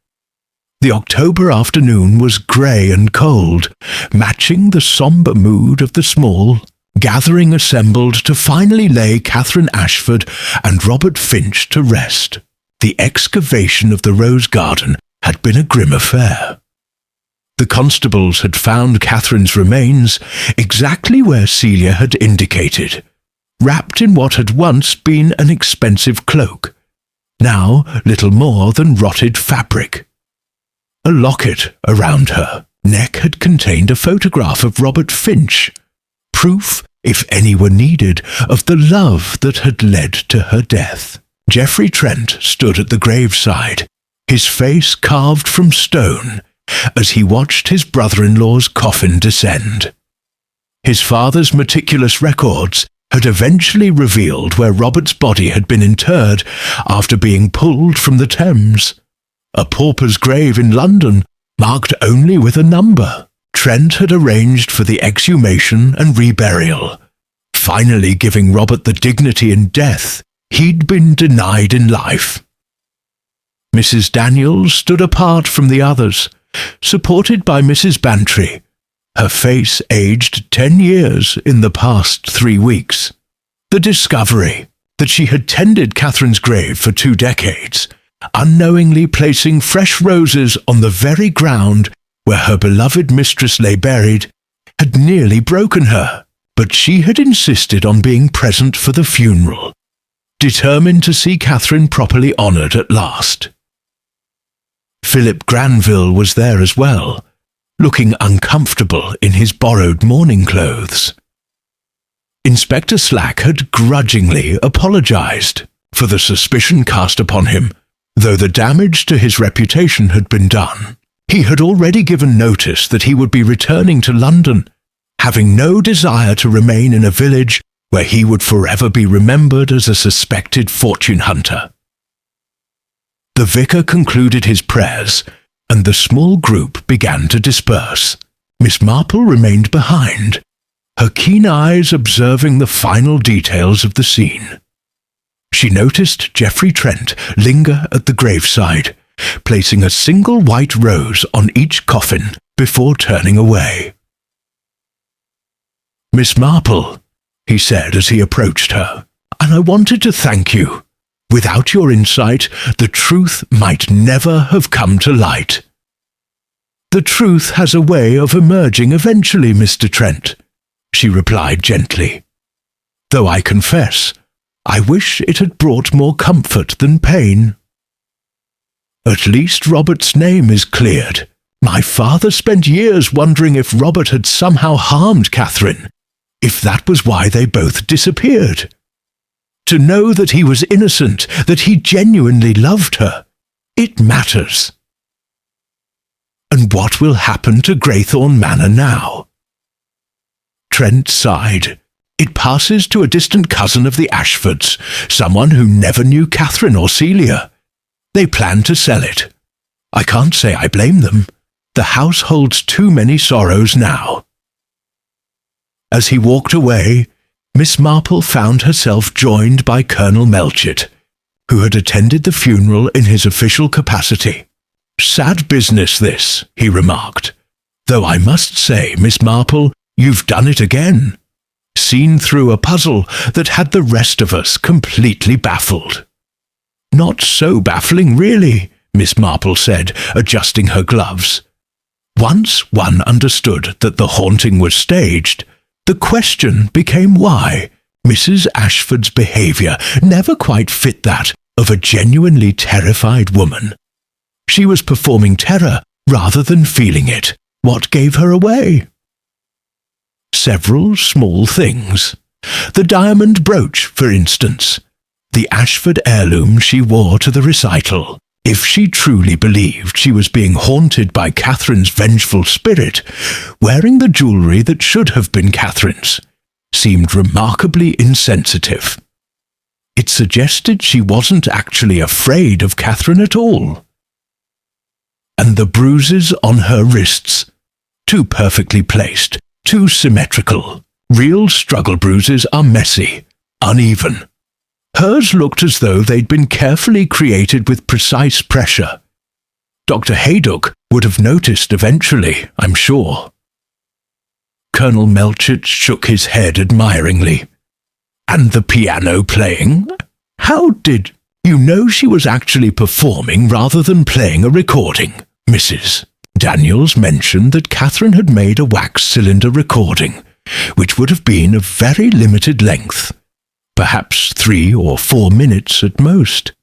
The October afternoon was grey and cold, matching the sombre mood of the small gathering assembled to finally lay Catherine Ashford and Robert Finch to rest. The excavation of the rose garden had been a grim affair. The constables had found Catherine's remains exactly where Celia had indicated, wrapped in what had once been an expensive cloak, now little more than rotted fabric. A locket around her neck had contained a photograph of Robert Finch, proof, if any were needed, of the love that had led to her death. Geoffrey Trent stood at the graveside, his face carved from stone, as he watched his brother-in-law's coffin descend. His father's meticulous records had eventually revealed where Robert's body had been interred after being pulled from the Thames. A pauper's grave in London, marked only with a number. Trent had arranged for the exhumation and reburial, finally giving Robert the dignity in death he'd been denied in life. Mrs. Daniels stood apart from the others, supported by Mrs. Bantry, her face aged 10 years in the past 3 weeks. The discovery that she had tended Catherine's grave for 2 decades, unknowingly placing fresh roses on the very ground where her beloved mistress lay buried, had nearly broken her, but she had insisted on being present for the funeral, determined to see Catherine properly honoured at last. Philip Granville was there as well, looking uncomfortable in his borrowed mourning clothes. Inspector Slack had grudgingly apologised for the suspicion cast upon him, though the damage to his reputation had been done. He had already given notice that he would be returning to London, having no desire to remain in a village where he would forever be remembered as a suspected fortune hunter. The vicar concluded his prayers, and the small group began to disperse. Miss Marple remained behind, her keen eyes observing the final details of the scene. She noticed Geoffrey Trent linger at the graveside, placing a single white rose on each coffin before turning away. "Miss Marple," he said as he approached her, "and I wanted to thank you. Without your insight, the truth might never have come to light." "The truth has a way of emerging eventually, Mr. Trent," she replied gently. "Though I confess, I wish it had brought more comfort than pain." "At least Robert's name is cleared," My father spent years wondering if Robert had somehow harmed Catherine, if that was why they both disappeared. To know that he was innocent, that he genuinely loved her, it matters. And what will happen to Graythorne Manor now? Trent sighed. It passes to a distant cousin of the Ashfords, someone who never knew Catherine or Celia. They plan to sell it. I can't say I blame them. The house holds too many sorrows now. As he walked away, Miss Marple found herself joined by Colonel Melchett, who had attended the funeral in his official capacity. "Sad business, this," he remarked. "Though I must say, Miss Marple, you've done it again. Seen through a puzzle that had the rest of us completely baffled." "Not so baffling, really," Miss Marple said, adjusting her gloves. Once one understood that the haunting was staged, the question became why Mrs. Ashford's behaviour never quite fit that of a genuinely terrified woman. She was performing terror rather than feeling it. What gave her away? Several small things. The diamond brooch, for instance. The Ashford heirloom she wore to the recital. If she truly believed she was being haunted by Catherine's vengeful spirit, wearing the jewellery that should have been Catherine's seemed remarkably insensitive. It suggested she wasn't actually afraid of Catherine at all. And the bruises on her wrists, too perfectly placed, too symmetrical. Real struggle bruises are messy, uneven. Hers looked as though they'd been carefully created with precise pressure. Dr. Haydock would have noticed eventually, I'm sure. Colonel Melchett shook his head admiringly. "And the piano playing? How did you know she was actually performing rather than playing a recording, Mrs. Daniels mentioned that Catherine had made a wax cylinder recording, which would have been of very limited length, perhaps 3 or 4 minutes at most.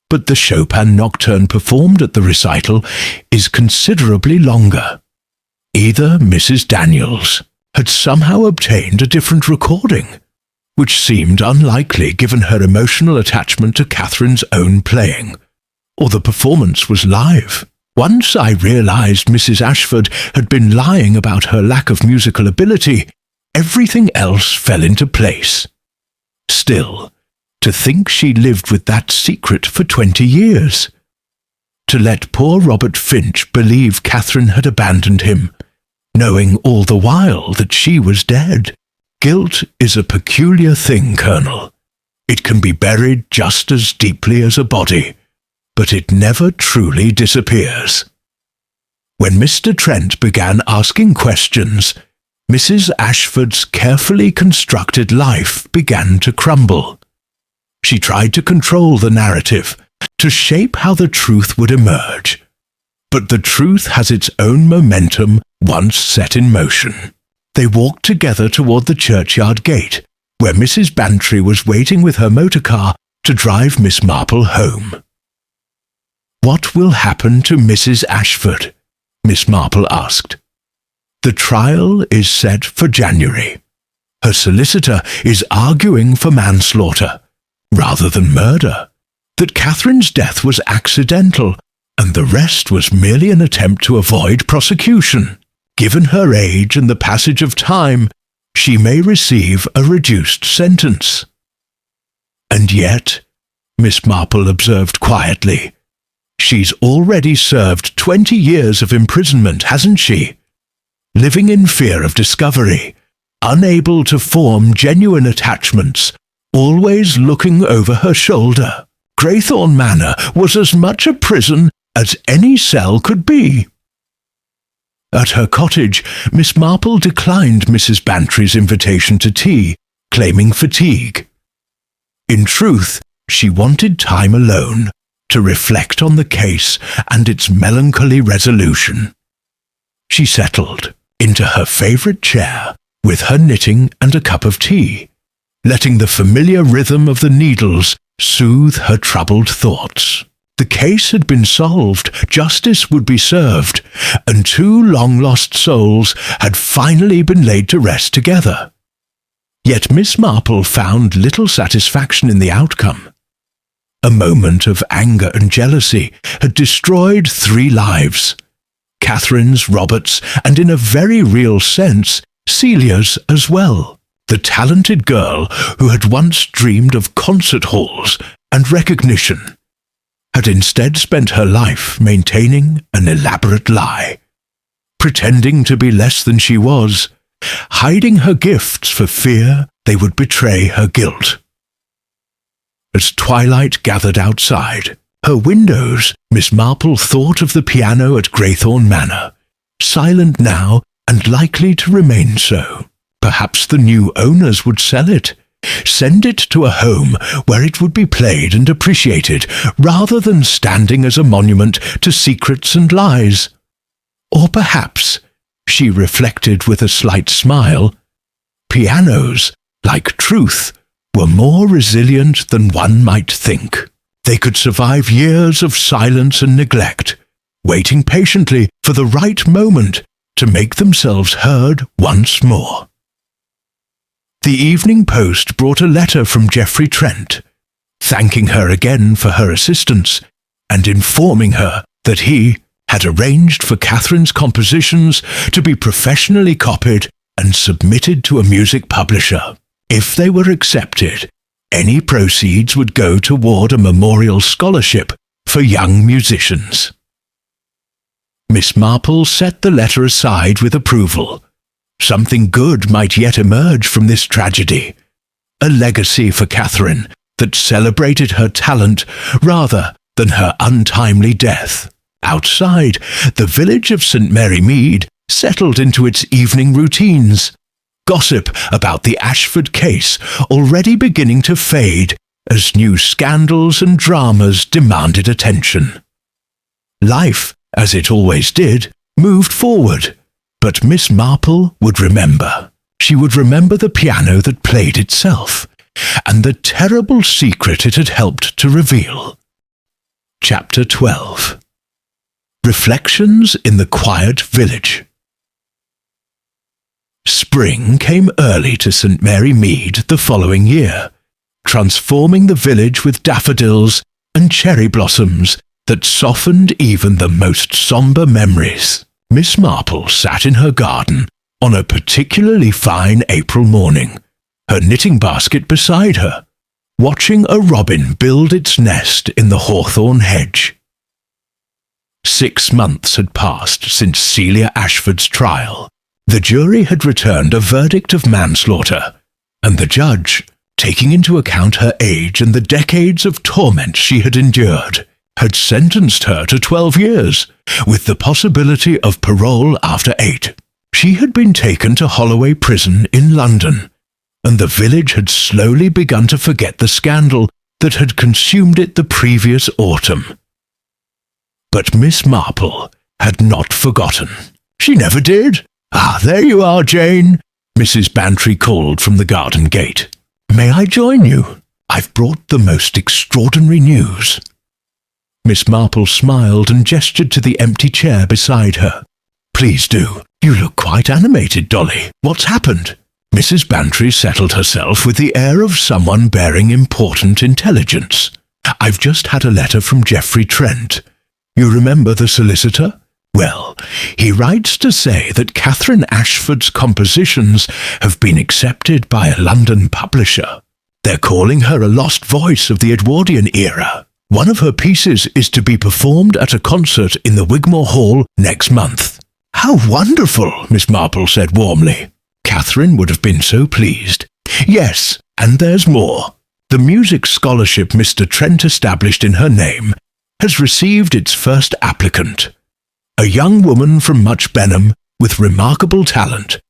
But the Chopin nocturne performed at the recital is considerably longer. Either Mrs. Daniels had somehow obtained a different recording, which seemed unlikely given her emotional attachment to Catherine's own playing, or the performance was live. Once I realized Mrs. Ashford had been lying about her lack of musical ability, everything else fell into place. Still, to think she lived with that secret for 20 years. To let poor Robert Finch believe Catherine had abandoned him, knowing all the while that she was dead. Guilt is a peculiar thing, Colonel. It can be buried just as deeply as a body, but it never truly disappears. When Mr. Trent began asking questions, Mrs. Ashford's carefully constructed life began to crumble. She tried to control the narrative, to shape how the truth would emerge. But the truth has its own momentum once set in motion. They walked together toward the churchyard gate, where Mrs. Bantry was waiting with her motor car to drive Miss Marple home. "What will happen to Mrs. Ashford?" Miss Marple asked. "The trial is set for January. Her solicitor is arguing for manslaughter, rather than murder, that Catherine's death was accidental, and the rest was merely an attempt to avoid prosecution. Given her age and the passage of time, she may receive a reduced sentence." "And yet," Miss Marple observed quietly, "she's already served 20 years of imprisonment, hasn't she? Living in fear of discovery, unable to form genuine attachments, always looking over her shoulder. Graythorne Manor was as much a prison as any cell could be." At her cottage, Miss Marple declined Mrs. Bantry's invitation to tea, claiming fatigue. In truth, she wanted time alone to reflect on the case and its melancholy resolution. She settled into her favourite chair with her knitting and a cup of tea, letting the familiar rhythm of the needles soothe her troubled thoughts. The case had been solved, justice would be served, and two long-lost souls had finally been laid to rest together. Yet Miss Marple found little satisfaction in the outcome. A moment of anger and jealousy had destroyed 3 lives. Catherine's, Robert's, and in a very real sense, Celia's as well. The talented girl who had once dreamed of concert halls and recognition had instead spent her life maintaining an elaborate lie, pretending to be less than she was, hiding her gifts for fear they would betray her guilt. As twilight gathered outside her windows, Miss Marple thought of the piano at Graythorne Manor, silent now and likely to remain so. Perhaps the new owners would sell it, send it to a home where it would be played and appreciated, rather than standing as a monument to secrets and lies. Or perhaps, she reflected with a slight smile, pianos, like truth, were more resilient than one might think. They could survive years of silence and neglect, waiting patiently for the right moment to make themselves heard once more. The Evening Post brought a letter from Geoffrey Trent, thanking her again for her assistance and informing her that he had arranged for Catherine's compositions to be professionally copied and submitted to a music publisher. If they were accepted, any proceeds would go toward a memorial scholarship for young musicians. Miss Marple set the letter aside with approval. Something good might yet emerge from this tragedy, a legacy for Catherine that celebrated her talent rather than her untimely death. Outside, the village of St. Mary Mead settled into its evening routines, gossip about the Ashford case already beginning to fade as new scandals and dramas demanded attention. Life, as it always did, moved forward, but Miss Marple would remember. She would remember the piano that played itself, and the terrible secret it had helped to reveal. Chapter 12. Reflections in the Quiet Village. Spring came early to St. Mary Mead the following year, transforming the village with daffodils and cherry blossoms that softened even the most sombre memories. Miss Marple sat in her garden on a particularly fine April morning, her knitting basket beside her, watching a robin build its nest in the hawthorn hedge. 6 months had passed since Celia Ashford's trial. The jury had returned a verdict of manslaughter, and the judge, taking into account her age and the decades of torment she had endured, had sentenced her to 12 years, with the possibility of parole after 8. She had been taken to Holloway Prison in London, and the village had slowly begun to forget the scandal that had consumed it the previous autumn. But Miss Marple had not forgotten. She never did. "Ah, there you are, Jane," Mrs. Bantry called from the garden gate. "May I join you? I've brought the most extraordinary news." Miss Marple smiled and gestured to the empty chair beside her. "Please do. You look quite animated, Dolly. What's happened?" Mrs. Bantry settled herself with the air of someone bearing important intelligence. "I've just had a letter from Geoffrey Trent. You remember the solicitor? Well, he writes to say that Catherine Ashford's compositions have been accepted by a London publisher. They're calling her a lost voice of the Edwardian era. One of her pieces is to be performed at a concert in the Wigmore Hall next month." "How wonderful," Miss Marple said warmly. Catherine would have been so pleased. "Yes, and there's more. The music scholarship Mr. Trent established in her name has received its first applicant. A young woman from Much Benham with remarkable talent,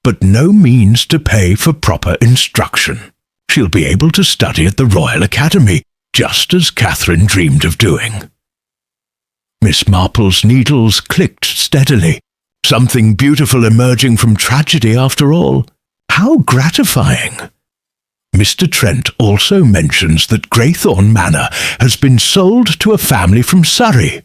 but no means to pay for proper instruction. She'll be able to study at the Royal Academy, just as Catherine dreamed of doing." Miss Marple's needles clicked steadily. Something beautiful emerging from tragedy after all. How gratifying. Mr. Trent also mentions that Greythorn Manor has been sold to a family from Surrey,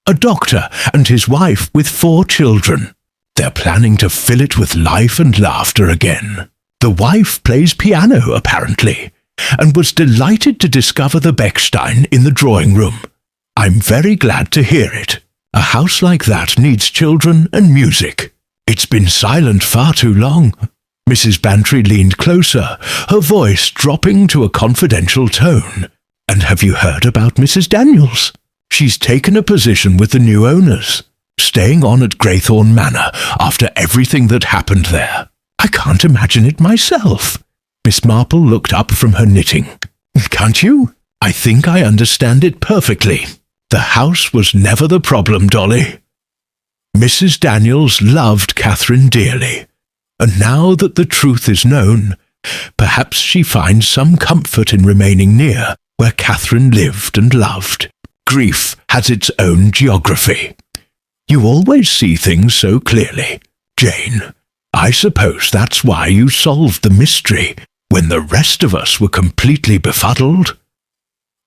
a doctor and his wife with 4 children. They're planning to fill it with life and laughter again. The wife plays piano, apparently, and was delighted to discover the Bechstein in the drawing room. I'm very glad to hear it. A house like that needs children and music. It's been silent far too long. Mrs. Bantry leaned closer, her voice dropping to a confidential tone. And have you heard about Mrs. Daniels? She's taken a position with the new owners, staying on at Greythorn Manor after everything that happened there. I can't imagine it myself. Miss Marple looked up from her knitting. Can't you? I think I understand it perfectly. The house was never the problem, Dolly. Mrs. Daniels loved Catherine dearly, and now that the truth is known, perhaps she finds some comfort in remaining near where Catherine lived and loved. Grief has its own geography. You always see things so clearly, Jane. I suppose that's why you solved the mystery when the rest of us were completely befuddled.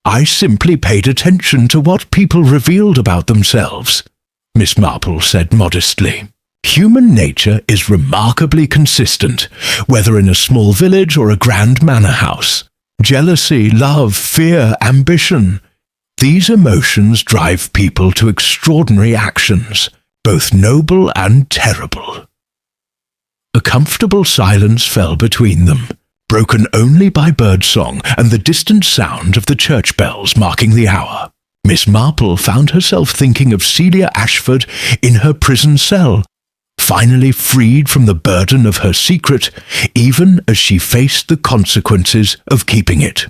I simply paid attention to what people revealed about themselves, Miss Marple said modestly. Human nature is remarkably consistent, whether in a small village or a grand manor house. Jealousy, love, fear, ambition. These emotions drive people to extraordinary actions, both noble and terrible. A comfortable silence fell between them, broken only by birdsong and the distant sound of the church bells marking the hour. Miss Marple found herself thinking of Celia Ashford in her prison cell, finally freed from the burden of her secret, even as she faced the consequences of keeping it.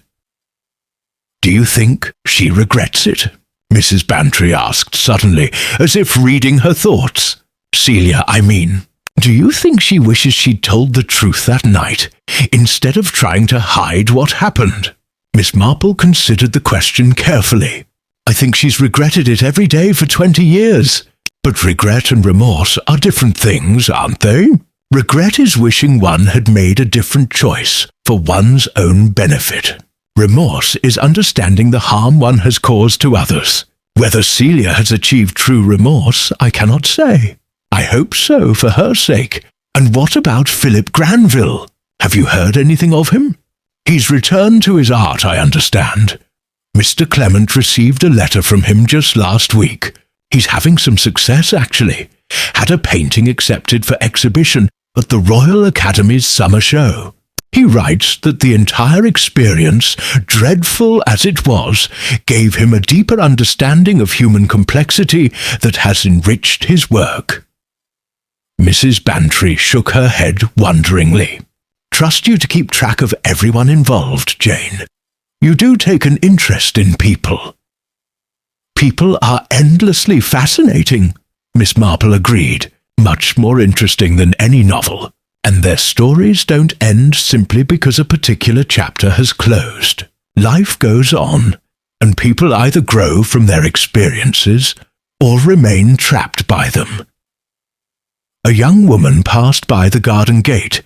Do you think she regrets it? Mrs. Bantry asked suddenly, as if reading her thoughts. Celia, I mean. Do you think she wishes she'd told the truth that night, instead of trying to hide what happened? Miss Marple considered the question carefully. I think she's regretted it every day for 20 years. But regret and remorse are different things, aren't they? Regret is wishing one had made a different choice for one's own benefit. Remorse is understanding the harm one has caused to others. Whether Celia has achieved true remorse, I cannot say. I hope so, for her sake. And what about Philip Granville? Have you heard anything of him? He's returned to his art, I understand. Mr. Clement received a letter from him just last week. He's having some success, actually. Had a painting accepted for exhibition at the Royal Academy's summer show. He writes that the entire experience, dreadful as it was, gave him a deeper understanding of human complexity that has enriched his work. Mrs. Bantry shook her head wonderingly. Trust you to keep track of everyone involved, Jane. You do take an interest in people. People are endlessly fascinating, Miss Marple agreed, much more interesting than any novel. And their stories don't end simply because a particular chapter has closed. Life goes on, and people either grow from their experiences or remain trapped by them. A young woman passed by the garden gate,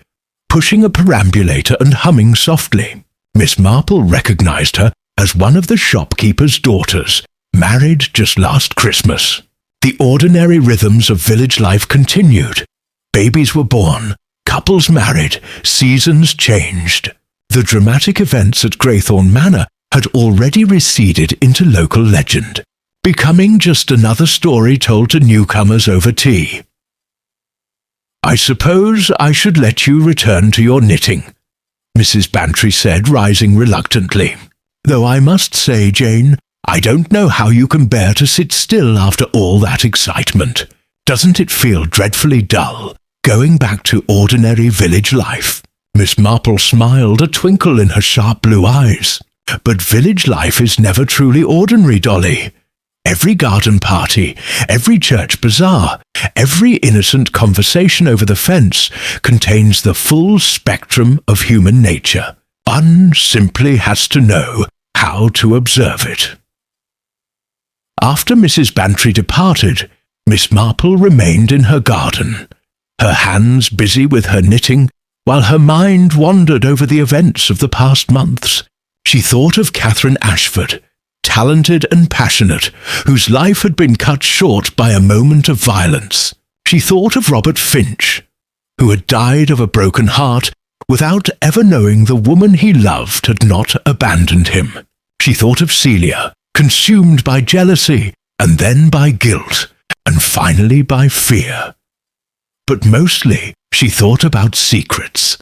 pushing a perambulator and humming softly. Miss Marple recognized her as one of the shopkeeper's daughters, married just last Christmas. The ordinary rhythms of village life continued. Babies were born, couples married, seasons changed. The dramatic events at Greythorn Manor had already receded into local legend, becoming just another story told to newcomers over tea. I suppose I should let you return to your knitting, Mrs. Bantry said, rising reluctantly. Though I must say, Jane, I don't know how you can bear to sit still after all that excitement. Doesn't it feel dreadfully dull, going back to ordinary village life? Miss Marple smiled, a twinkle in her sharp blue eyes. But village life is never truly ordinary, Dolly. Every garden party, every church bazaar, every innocent conversation over the fence contains the full spectrum of human nature. One simply has to know how to observe it. After Mrs. Bantry departed, Miss Marple remained in her garden, her hands busy with her knitting While her mind wandered over the events of the past months, she thought of Catherine Ashford, talented and passionate, whose life had been cut short by a moment of violence. She thought of Robert Finch, who had died of a broken heart without ever knowing the woman he loved had not abandoned him. She thought of Celia, consumed by jealousy, and then by guilt, and finally by fear. But mostly she thought about secrets,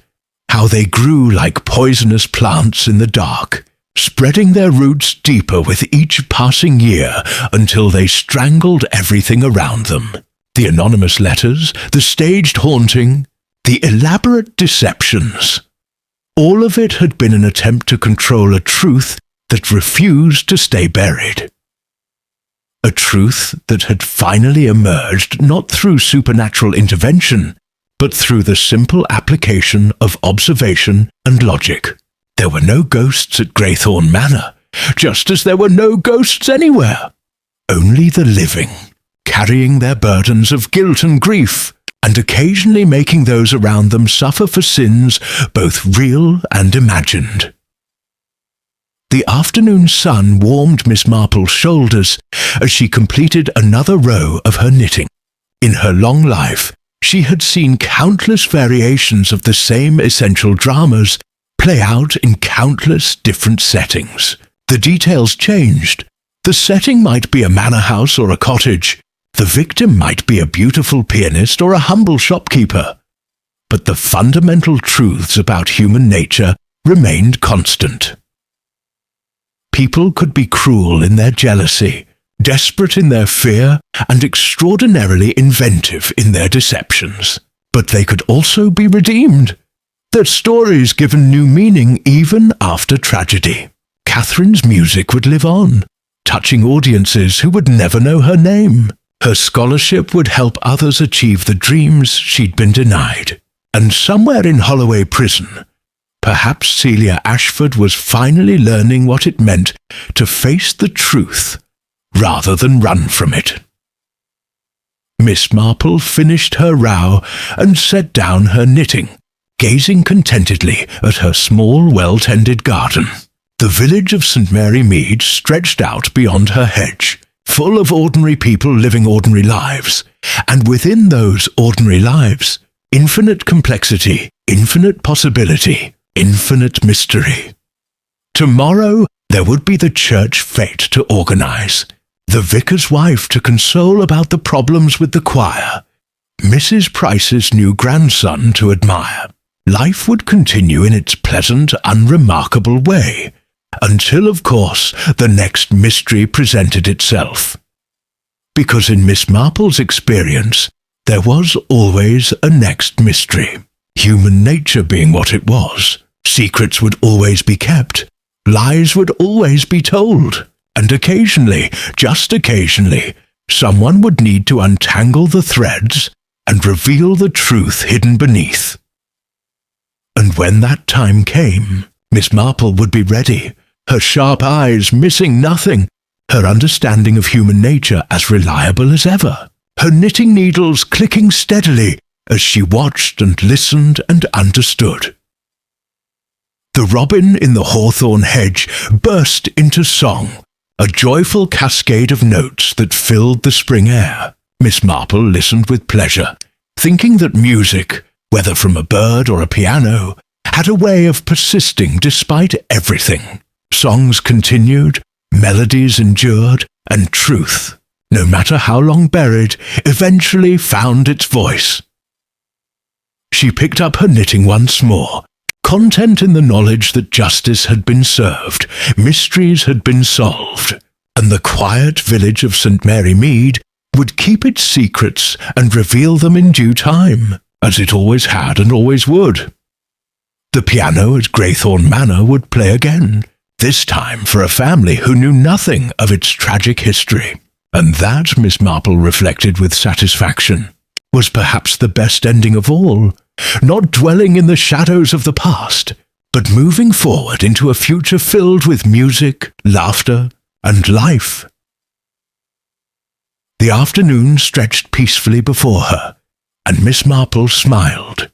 how they grew like poisonous plants in the dark, spreading their roots deeper with each passing year until they strangled everything around them. The anonymous letters, the staged haunting, the elaborate deceptions. All of it had been an attempt to control a truth that refused to stay buried. A truth that had finally emerged not through supernatural intervention, but through the simple application of observation and logic. There were no ghosts at Graythorne Manor, just as there were no ghosts anywhere. Only the living, carrying their burdens of guilt and grief, and occasionally making those around them suffer for sins both real and imagined. The afternoon sun warmed Miss Marple's shoulders as she completed another row of her knitting. In her long life, she had seen countless variations of the same essential dramas play out in countless different settings. The details changed. The setting might be a manor house or a cottage. The victim might be a beautiful pianist or a humble shopkeeper. But the fundamental truths about human nature remained constant. People could be cruel in their jealousy, desperate in their fear, and extraordinarily inventive in their deceptions. But they could also be redeemed, their stories given new meaning even after tragedy. Catherine's music would live on, touching audiences who would never know her name. Her scholarship would help others achieve the dreams she'd been denied. And somewhere in Holloway Prison, perhaps Celia Ashford was finally learning what it meant to face the truth rather than run from it. Miss Marple finished her row and set down her knitting, gazing contentedly at her small, well-tended garden. The village of St. Mary Mead stretched out beyond her hedge, full of ordinary people living ordinary lives, and within those ordinary lives, infinite complexity, infinite possibility, infinite mystery. Tomorrow there would be the church fete to organize, the vicar's wife to console about the problems with the choir, Mrs. Price's new grandson to admire. Life would continue in its pleasant, unremarkable way, until, of course, the next mystery presented itself. Because in Miss Marple's experience, there was always a next mystery. Human nature being what it was, secrets would always be kept, lies would always be told, and occasionally, just occasionally, someone would need to untangle the threads and reveal the truth hidden beneath. And when that time came, Miss Marple would be ready, her sharp eyes missing nothing, her understanding of human nature as reliable as ever, her knitting needles clicking steadily as she watched and listened and understood. The robin in the hawthorn hedge burst into song, a joyful cascade of notes that filled the spring air. Miss Marple listened with pleasure, thinking that music, whether from a bird or a piano, had a way of persisting despite everything. Songs continued, melodies endured, and truth, no matter how long buried, eventually found its voice. She picked up her knitting once more, content in the knowledge that justice had been served, mysteries had been solved, and the quiet village of St. Mary Mead would keep its secrets and reveal them in due time, as it always had and always would. The piano at Graythorne Manor would play again, this time for a family who knew nothing of its tragic history. And that, Miss Marple reflected with satisfaction, was perhaps the best ending of all, not dwelling in the shadows of the past, but moving forward into a future filled with music, laughter, and life. The afternoon stretched peacefully before her, and Miss Marple smiled.